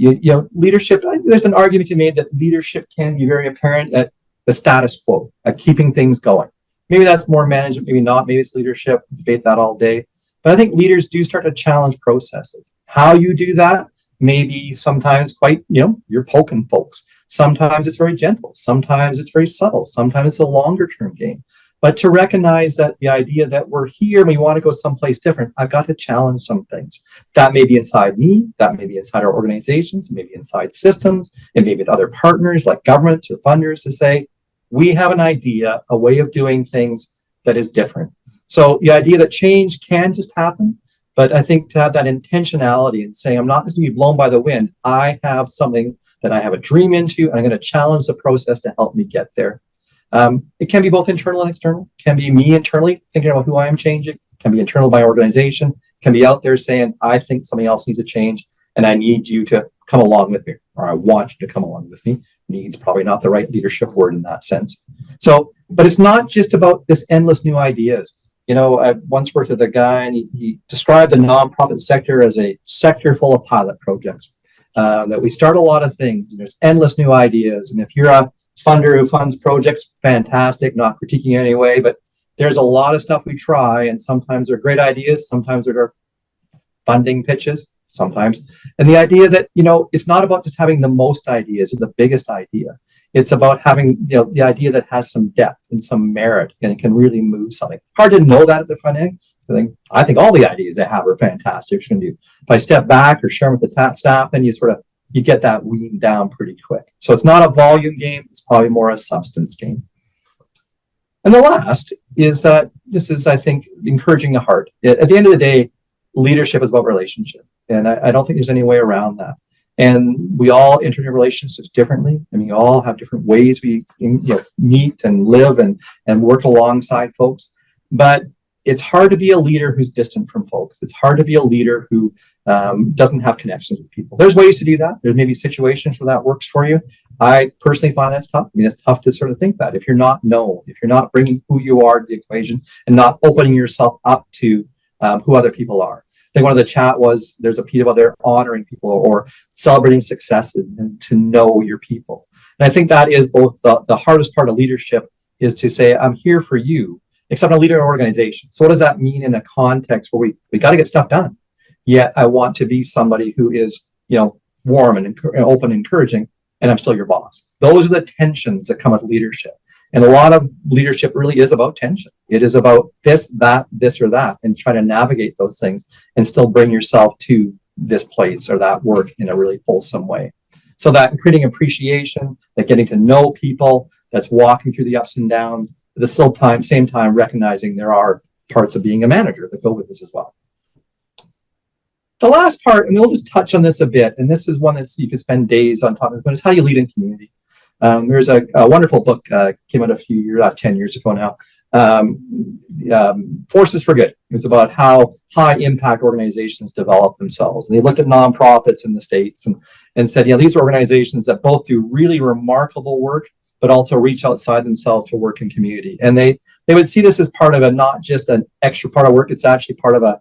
Speaker 3: Leadership, there's an argument to be made that leadership can be very apparent at the status quo, at keeping things going. Maybe that's more management, maybe not, maybe it's leadership, debate that all day. But I think leaders do start to challenge processes. How you do that may be sometimes quite, you're poking folks. Sometimes it's very gentle. Sometimes it's very subtle. Sometimes it's a longer term game. But to recognize that the idea that we're here and we want to go someplace different, I've got to challenge some things. That may be inside me, that may be inside our organizations, maybe inside systems, and maybe with other partners like governments or funders to say, we have an idea, a way of doing things that is different. So the idea that change can just happen, but I think to have that intentionality and saying, I'm not just going to be blown by the wind. I have something that I have a dream into, and I'm going to challenge the process to help me get there. It can be both internal and external. It can be me internally thinking about who I am changing. It can be internal by organization. It can be out there saying, I think something else needs to change, and I need you to come along with me, or I want you to come along with me. Needs probably not the right leadership word in that sense. So, but it's not just about this endless new ideas. I once worked with a guy, and he described the nonprofit sector as a sector full of pilot projects. That we start a lot of things, and there's endless new ideas. And if you're a funder who funds projects, fantastic, not critiquing in any way, but there's a lot of stuff we try, and sometimes they're great ideas, sometimes they're funding pitches, sometimes. And the idea that, it's not about just having the most ideas or the biggest idea. It's about having, the idea that has some depth and some merit and can really move something. Hard to know that at the front end. So I think all the ideas I have are fantastic. If I step back or share them with the staff, then you get that weaned down pretty quick. So it's not a volume game. It's probably more a substance game. And the last is that this is, I think, encouraging the heart. At the end of the day, leadership is about relationship. And I don't think there's any way around that. And we all enter into relationships differently. I mean, we all have different ways we meet and live and work alongside folks. But it's hard to be a leader who's distant from folks. It's hard to be a leader who doesn't have connections with people. There's ways to do that. There's maybe situations where that works for you. I personally find that's tough. I mean, it's tough to sort of think that if you're not known, if you're not bringing who you are to the equation and not opening yourself up to who other people are. I think one of the chat was there's a piece about there honoring people or celebrating successes and to know your people. And I think that is both the hardest part of leadership is to say, I'm here for you, except I'm a leader in an organization. So what does that mean in a context where we got to get stuff done? Yet I want to be somebody who is, warm and open and encouraging, and I'm still your boss. Those are the tensions that come with leadership. And a lot of leadership really is about tension. It is about this, or that, and try to navigate those things and still bring yourself to this place or that work in a really fulsome way. So that creating appreciation, that getting to know people, that's walking through the ups and downs, at the same time recognizing there are parts of being a manager that go with this as well. The last part, and we'll just touch on this a bit, and this is one that you could spend days on talking about, is how you lead in community. There's a wonderful book came out a few years, 10 years ago now, Forces for Good. It was about how high impact organizations develop themselves. And they looked at nonprofits in the States and said, these are organizations that both do really remarkable work, but also reach outside themselves to work in community. And they would see this as part of not just an extra part of work, it's actually part of a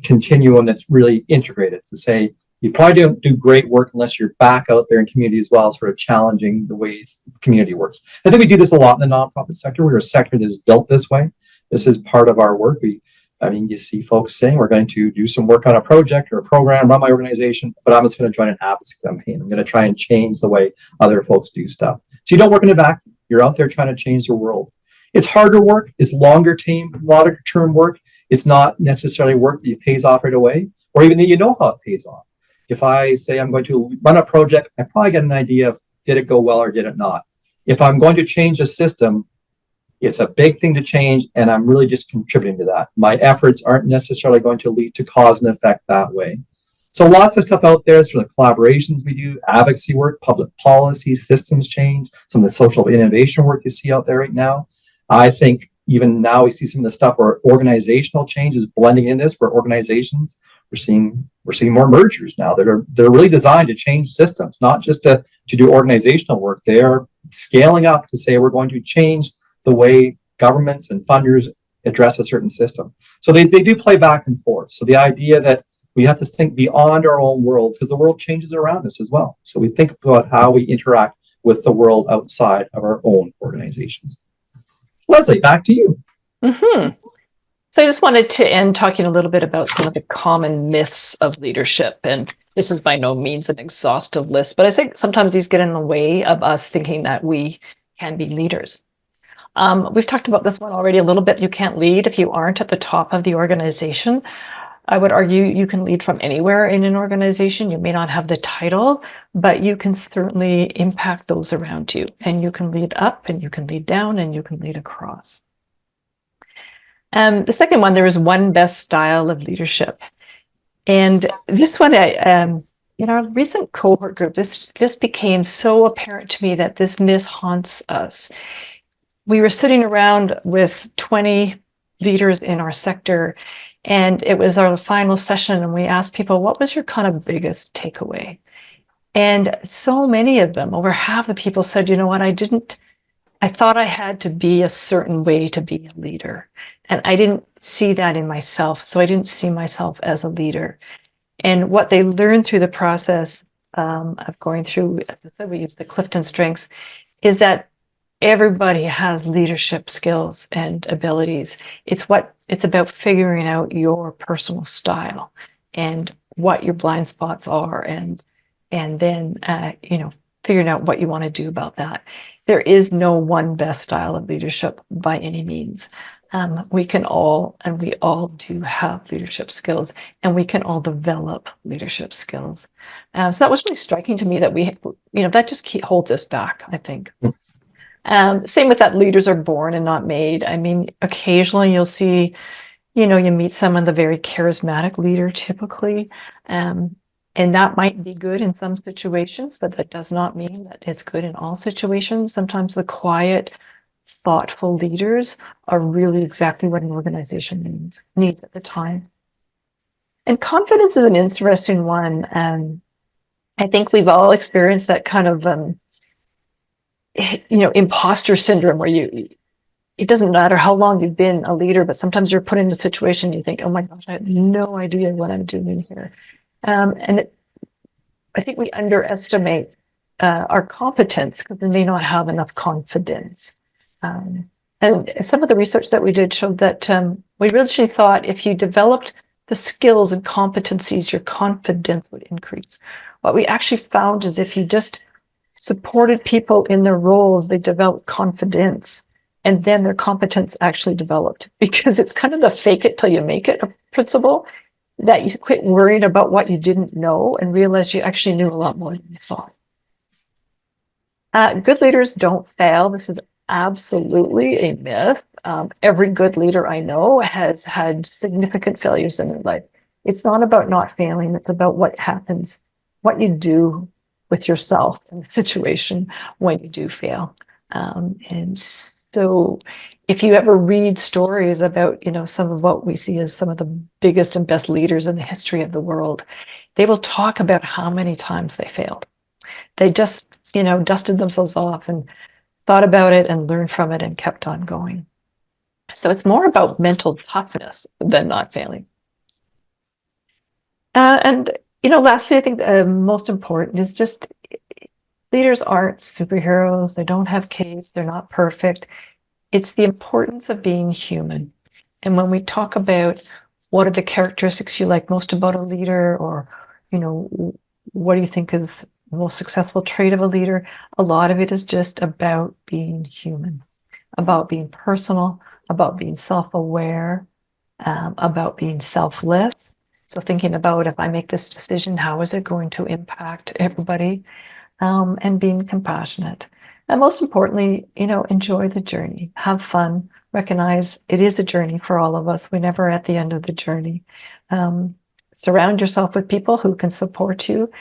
Speaker 3: continuum that's really integrated to say, you probably don't do great work unless you're back out there in community as well, sort of challenging the ways community works. I think we do this a lot in the nonprofit sector. We're a sector that is built this way. This is part of our work. You see folks saying we're going to do some work on a project or a program, run my organization, but I'm just going to join an advocacy campaign. I'm going to try and change the way other folks do stuff. So you don't work in a vacuum. You're out there trying to change the world. It's harder work. It's longer term work. It's not necessarily work that pays off right away, or even that you know how it pays off. If I say I'm going to run a project, I probably get an idea of did it go well or did it not. If I'm going to change a system, it's a big thing to change, and I'm really just contributing to that. My efforts aren't necessarily going to lead to cause and effect that way. So lots of stuff out there, sort of collaborations we do, advocacy work, public policy, systems change, some of the social innovation work you see out there right now. I think even now we see some of the stuff where organizational change is blending in this, where organizations, we're seeing more mergers now that are really designed to change systems, not just to do organizational work. They are scaling up to say we're going to change the way governments and funders address a certain system. So they do play back and forth. So the idea that we have to think beyond our own worlds, because the world changes around us as well. So we think about how we interact with the world outside of our own organizations. Leslie, back to you.
Speaker 2: Mm-hmm. So I just wanted to end talking a little bit about some of the common myths of leadership. And this is by no means an exhaustive list, but I think sometimes these get in the way of us thinking that we can be leaders. We've talked about this one already a little bit. You can't lead if you aren't at the top of the organization. I would argue you can lead from anywhere in an organization. You may not have the title, but you can certainly impact those around you. And you can lead up, and you can lead down, and you can lead across. The second one, there is one best style of leadership. And this one, in our recent cohort group, this became so apparent to me that this myth haunts us. We were sitting around with 20 leaders in our sector, and it was our final session, and we asked people, what was your kind of biggest takeaway? And so many of them, over half the people said, you know what, I thought I had to be a certain way to be a leader. And I didn't see that in myself. So I didn't see myself as a leader. And what they learned through the process of going through, as I said, we use the Clifton strengths, is that everybody has leadership skills and abilities. It's about figuring out your personal style and what your blind spots are, and then figuring out what you want to do about that. There is no one best style of leadership by any means. We all do have leadership skills, and we can all develop leadership skills. So that was really striking to me, that that just holds us back, I think. Same with that, leaders are born and not made. I mean, occasionally you'll see, you meet someone, the very charismatic leader typically, and that might be good in some situations, but that does not mean that it's good in all situations. Sometimes the quiet, thoughtful leaders are really exactly what an organization needs at the time. And confidence is an interesting one. I think we've all experienced that kind of imposter syndrome, where it doesn't matter how long you've been a leader, but sometimes you're put in a situation you think, oh my gosh, I have no idea what I'm doing here. I think we underestimate our competence because we may not have enough confidence. And some of the research that we did showed that we originally thought if you developed the skills and competencies, your confidence would increase. What we actually found is if you just supported people in their roles, they developed confidence, and then their competence actually developed, because it's kind of the fake it till you make it principle, that you quit worrying about what you didn't know and realize you actually knew a lot more than you thought. Good leaders don't fail. This is absolutely a myth. Every good leader I know has had significant failures in their life. It's not about not failing. It's about what happens, what you do with yourself in the situation when you do fail. And so if you ever read stories about, some of what we see as some of the biggest and best leaders in the history of the world, they will talk about how many times they failed. They just, dusted themselves off and thought about it and learned from it and kept on going. So it's more about mental toughness than not failing. Lastly, I think the most important is just, leaders aren't superheroes. They don't have capes. They're not perfect. It's the importance of being human. And when we talk about what are the characteristics you like most about a leader, or, what do you think is the most successful trait of a leader, a lot of it is just about being human, about being personal, about being self-aware, about being selfless. So thinking about, if I make this decision, how is it going to impact everybody? And being compassionate. And most importantly, enjoy the journey, have fun, recognize it is a journey for all of us. We're never at the end of the journey. Surround yourself with people who can support you,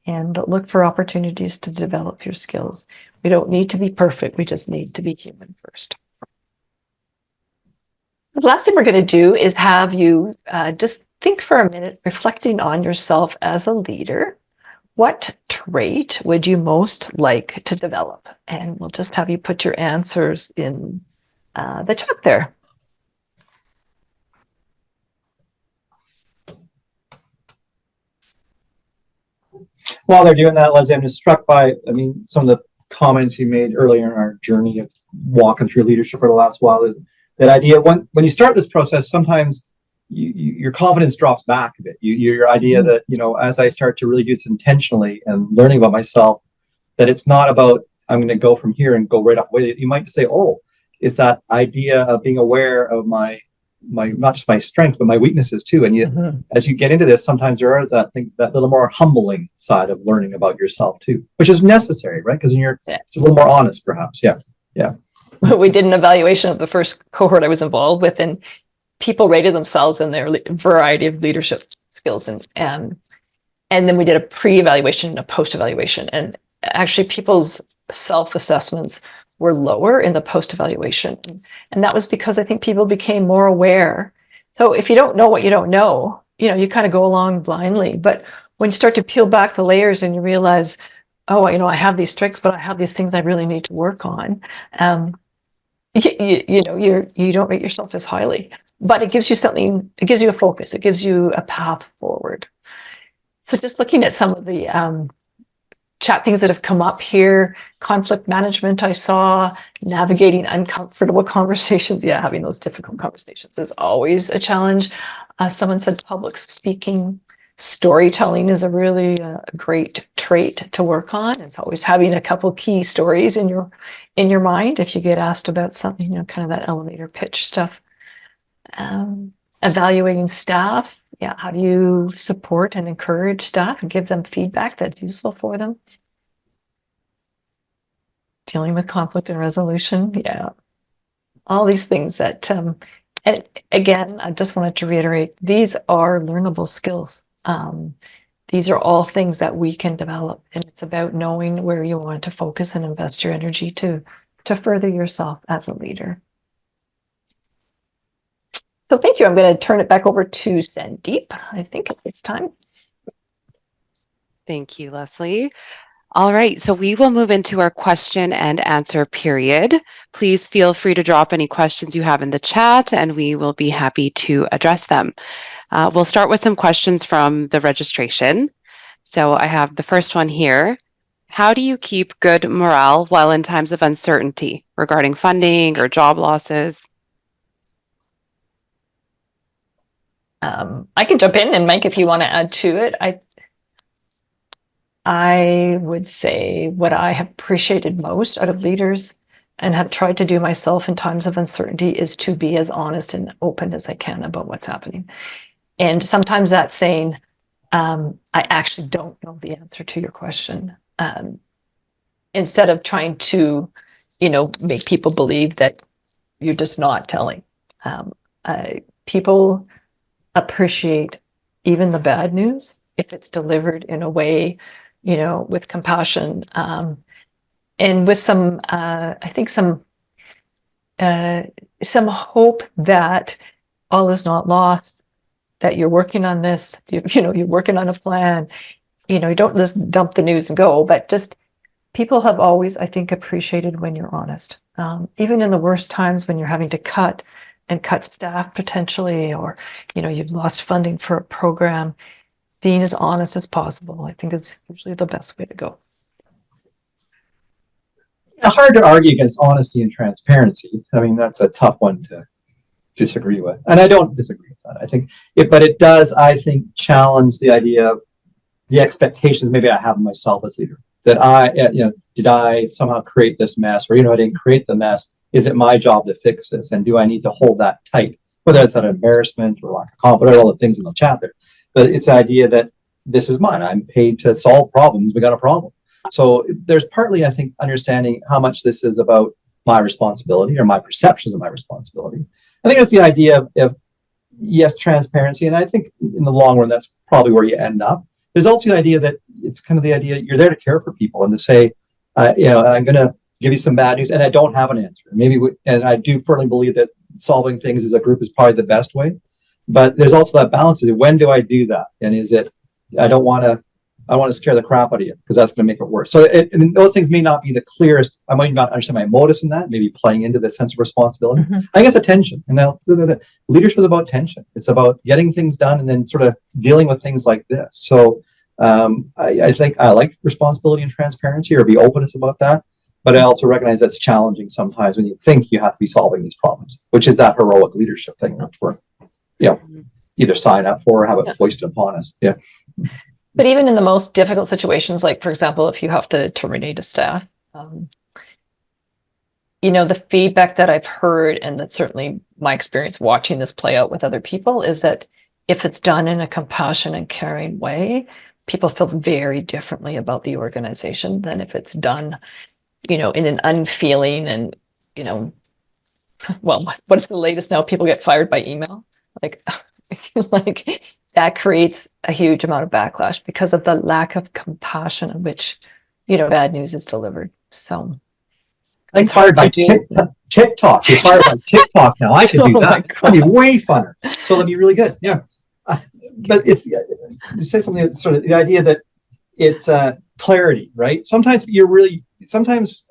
Speaker 2: and look for opportunities to develop your skills. We don't need to be perfect. We just need to be human first. The last thing we're going to do is have you just think for a minute, reflecting on yourself as a leader. What trait would you most like to develop? And we'll just have you put your answers in the chat there.
Speaker 3: While they're doing that, Leslie, I'm just struck by, some of the comments you made earlier in our journey of walking through leadership for the last while. Is that idea, when you start this process, sometimes your confidence drops back a bit. Your idea that, as I start to really do this intentionally and learning about myself, that it's not about, I'm going to go from here and go right up. You might say, oh, it's that idea of being aware of my not just my strength, but my weaknesses too. And as you get into this, sometimes there is that little more humbling side of learning about yourself too, which is necessary, right? Because it's a little more honest, perhaps. Yeah.
Speaker 2: We did an evaluation of the first cohort I was involved with, and people rated themselves in their variety of leadership skills, and then we did a pre-evaluation and a post-evaluation, and actually people's self-assessments were lower in the post-evaluation, and that was because I think people became more aware. So if you don't know what you don't know, you kind of go along blindly, but when you start to peel back the layers and you realize, oh, I have these strengths, but I have these things I really need to work on, you don't rate yourself as highly. But it gives you something, it gives you a focus, it gives you a path forward. So just looking at some of the chat things that have come up here, conflict management, I saw, navigating uncomfortable conversations. Yeah, having those difficult conversations is always a challenge. Someone said public speaking, storytelling is a really great trait to work on. It's always having a couple key stories in your mind if you get asked about something, kind of that elevator pitch stuff. Evaluating staff. Yeah, how do you support and encourage staff and give them feedback that's useful for them? Dealing with conflict and resolution. Yeah, all these things that, and again, I just wanted to reiterate, these are learnable skills. These are all things that we can develop, and it's about knowing where you want to focus and invest your energy to further yourself as a leader. So thank you. I'm going to turn it back over to Sandeep. I think it's time.
Speaker 1: Thank you, Leslie. All right, so we will move into our question and answer period. Please feel free to drop any questions you have in the chat, and we will be happy to address them. We'll start with some questions from the registration. So I have the first one here. How do you keep good morale while in times of uncertainty regarding funding or job losses?
Speaker 2: I can jump in, and Mike, if you want to add to it. I would say what I have appreciated most out of leaders and have tried to do myself in times of uncertainty is to be as honest and open as I can about what's happening. And sometimes that's saying, I actually don't know the answer to your question. Instead of trying to, make people believe that you're just not telling. People appreciate even the bad news if it's delivered in a way, with compassion, and with some, I think some hope that all is not lost, that you're working on this, you're working on a plan, you don't just dump the news and go, but just people have always, I think, appreciated when you're honest. Even in the worst times when you're having to cut staff potentially, or, you've lost funding for a program, being as honest as possible, I think, is usually the best way to go.
Speaker 3: Hard to argue against honesty and transparency. I mean, that's a tough one to disagree with. And I don't disagree with that. I think but it does, I think, challenge the idea of the expectations maybe I have of myself as leader. That did I somehow create this mess? Or, I didn't create the mess. Is it my job to fix this? And do I need to hold that tight? Whether it's an embarrassment or lack of confidence, all the things in the chat there. But it's the idea that this is mine. I'm paid to solve problems. We got a problem. So there's partly, I think, understanding how much this is about my responsibility or my perceptions of my responsibility. I think it's the idea of yes, transparency. And I think in the long run, that's probably where you end up. There's also the idea that it's kind of the idea you're there to care for people and to say, I'm going to give you some bad news and I don't have an answer. And I do firmly believe that solving things as a group is probably the best way. But there's also that balance of when do I do that? And is it, I want to scare the crap out of you because that's going to make it worse. So and those things may not be the clearest. I might not understand my motives in that, maybe playing into the sense of responsibility. Mm-hmm. I guess attention. And now leadership is about tension. It's about getting things done and then sort of dealing with things like this. So I think I like responsibility and transparency, or be open about that. But I also recognize that's challenging sometimes when you think you have to be solving these problems, which is that heroic leadership thing, which we're either sign up for or have it foisted upon us. Yeah.
Speaker 2: But even in the most difficult situations, like, for example, if you have to terminate a staff, the feedback that I've heard, and that's certainly my experience watching this play out with other people, is that if it's done in a compassionate and caring way, people feel very differently about the organization than if it's done, in an unfeeling and, well, what's the latest now? People get fired by email. Like that creates a huge amount of backlash because of the lack of compassion in which, bad news is delivered. So
Speaker 3: I'm fired by TikTok. You're fired by TikTok now. I can do that. That'd be way funner. So that'd be really good. Yeah. But you say something sort of the idea that it's clarity, right? Sometimes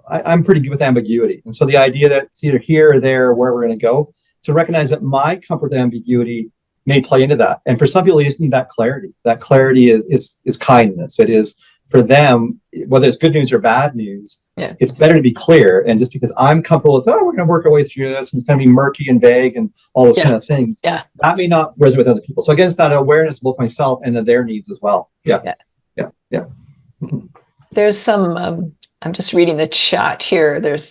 Speaker 3: I'm pretty good with ambiguity. And so the idea that it's either here or there, or where we're going to go, to recognize that my comfort with ambiguity may play into that. And for some people, you just need that clarity. That clarity is kindness. It is for them, whether it's good news or bad news,
Speaker 2: Yeah.
Speaker 3: it's better to be clear. And just because I'm comfortable with, oh, we're going to work our way through this, and it's going to be murky and vague and all those kind of things, that may not resonate with other people. So again, it's that awareness of both myself and of their needs as well. Yeah.
Speaker 2: There's some, I'm just reading the chat here. There's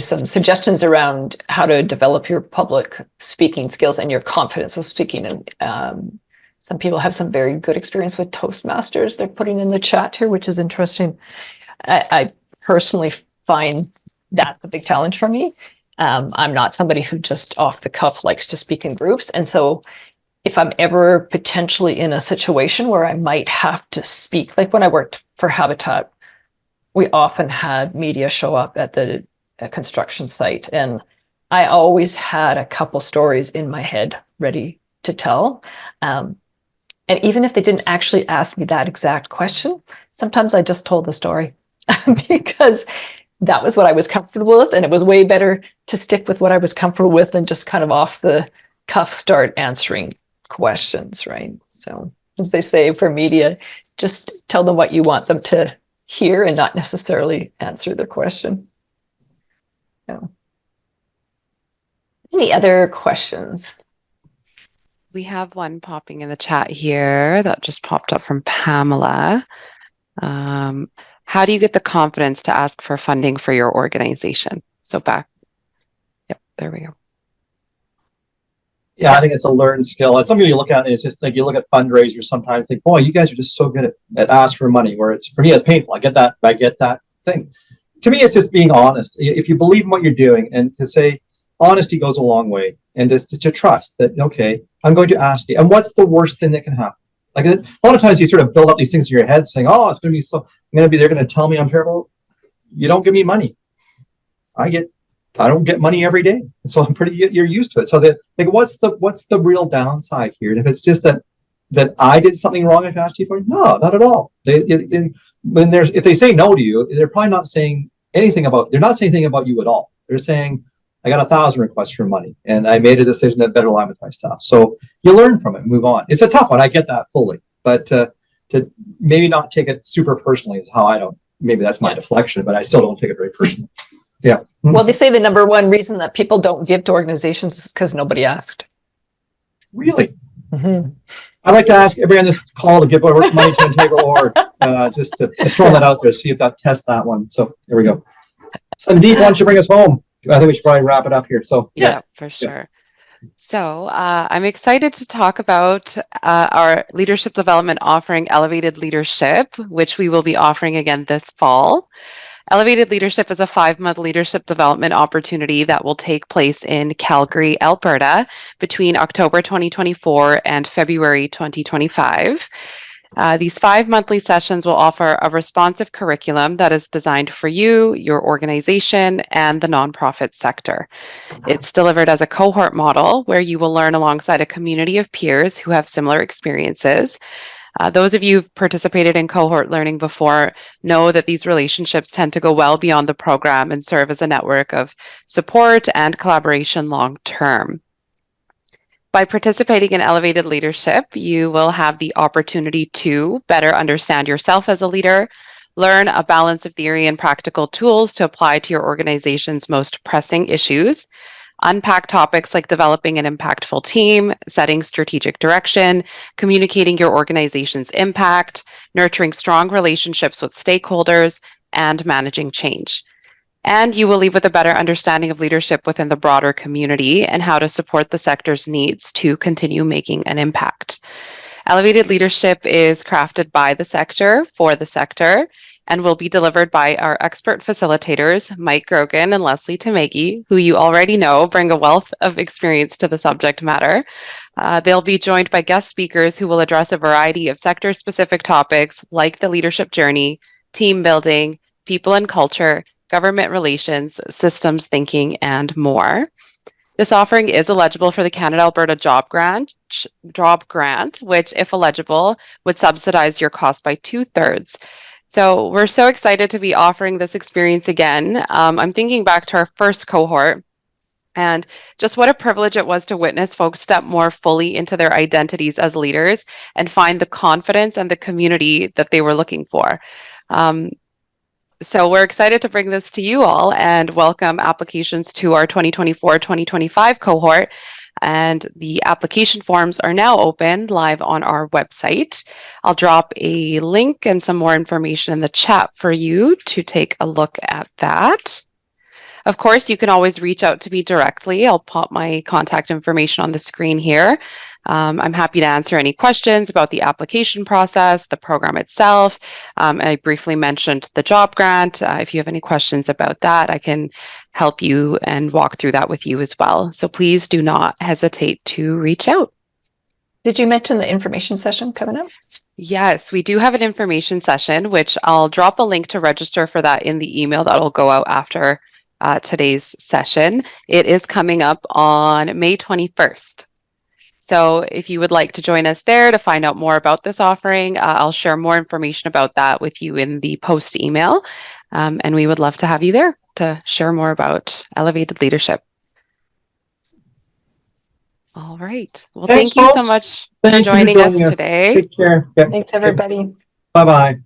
Speaker 2: some suggestions around how to develop your public speaking skills and your confidence of speaking. And some people have some very good experience with Toastmasters. They're putting in the chat here, which is interesting. I personally find that's a big challenge for me. I'm not somebody who just off the cuff likes to speak in groups. And so if I'm ever potentially in a situation where I might have to speak, like when I worked for Habitat, we often had media show up at the construction site, and I always had a couple stories in my head ready to tell. And even if they didn't actually ask me that exact question, sometimes I just told the story because that was what I was comfortable with. And it was way better to stick with what I was comfortable with than just kind of off the cuff start answering questions, right? So as they say for media, just tell them what you want them to hear and not necessarily answer the question. So, any other questions?
Speaker 1: We have one popping in the chat here that just popped up from Pamela. How do you get the confidence to ask for funding for your organization? So back. Yep, there we go.
Speaker 3: Yeah, I think it's a learned skill. It's something you look at, and it's just like you look at fundraisers sometimes, think, boy, you guys are just so good at ask for money, where it's, for me, it's painful. I get that thing. To me, it's just being honest. If you believe in what you're doing, and to say, honesty goes a long way, and just to trust that, okay, I'm going to ask you, and what's the worst thing that can happen? Like a lot of times you sort of build up these things in your head saying, oh, it's going to be so, they're going to tell me I'm terrible. You don't give me money. I don't get money every day. So I'm you're used to it. So that, like, what's the real downside here? And if it's just that I did something wrong, I've asked you for, no, not at all. If they say no to you, they're probably not saying anything about you at all. They're saying, I got 1,000 requests for money and I made a decision that better align with my stuff. So you learn from it and move on. It's a tough one. I get that fully, but to maybe not take it super personally is how I don't, maybe that's my deflection, but I still don't take it very personally. Yeah.
Speaker 2: Well, they say the number one reason that people don't give to organizations is because nobody asked.
Speaker 3: Really?
Speaker 2: Mm-hmm.
Speaker 3: I'd like to ask everybody on this call to give money to IntegralOrg, just to throw that out there, see if that tests that one. So there we go. Sandeep, why don't you bring us home? I think we should probably wrap it up here. So
Speaker 1: yeah, for sure. So I'm excited to talk about our leadership development offering, Elevated Leadership, which we will be offering again this fall. Elevated Leadership is a 5-month leadership development opportunity that will take place in Calgary, Alberta, between October 2024 and February 2025. These 5 monthly sessions will offer a responsive curriculum that is designed for you, your organization, and the nonprofit sector. It's delivered as a cohort model where you will learn alongside a community of peers who have similar experiences. Those of you who've participated in cohort learning before know that these relationships tend to go well beyond the program and serve as a network of support and collaboration long term. By participating in Elevated Leadership, you will have the opportunity to better understand yourself as a leader, learn a balance of theory and practical tools to apply to your organization's most pressing issues, unpack topics like developing an impactful team, setting strategic direction, communicating your organization's impact, nurturing strong relationships with stakeholders, and managing change. And you will leave with a better understanding of leadership within the broader community and how to support the sector's needs to continue making an impact. Elevated Leadership is crafted by the sector for the sector and will be delivered by our expert facilitators, Mike Grogan and Leslie Tamagi, who you already know bring a wealth of experience to the subject matter. They'll be joined by guest speakers who will address a variety of sector-specific topics like the leadership journey, team building, people and culture, government relations, systems thinking, and more. This offering is eligible for the Canada-Alberta Job Grant, which, if eligible, would subsidize your cost by 2/3. So we're so excited to be offering this experience again. I'm thinking back to our first cohort and just what a privilege it was to witness folks step more fully into their identities as leaders and find the confidence and the community that they were looking for. So we're excited to bring this to you all and welcome applications to our 2024-2025 cohort. And the application forms are now open live on our website. I'll drop a link and some more information in the chat for you to take a look at that. Of course, you can always reach out to me directly. I'll pop my contact information on the screen here. I'm happy to answer any questions about the application process, the program itself. I briefly mentioned the job grant. If you have any questions about that, I can help you and walk through that with you as well. So please do not hesitate to reach out.
Speaker 2: Did you mention the information session coming up?
Speaker 1: Yes, we do have an information session, which I'll drop a link to register for that in the email that will go out after today's session. It is coming up on May 21st. So if you would like to join us there to find out more about this offering, I'll share more information about that with you in the post email. And we would love to have you there to share more about elevated leadership. All right. Well,
Speaker 3: Thanks,
Speaker 1: thank you so
Speaker 3: folks.
Speaker 1: much
Speaker 3: Thank
Speaker 1: for
Speaker 3: you
Speaker 1: joining us today.
Speaker 3: Take care. Yep.
Speaker 2: Thanks, everybody.
Speaker 3: Bye-bye.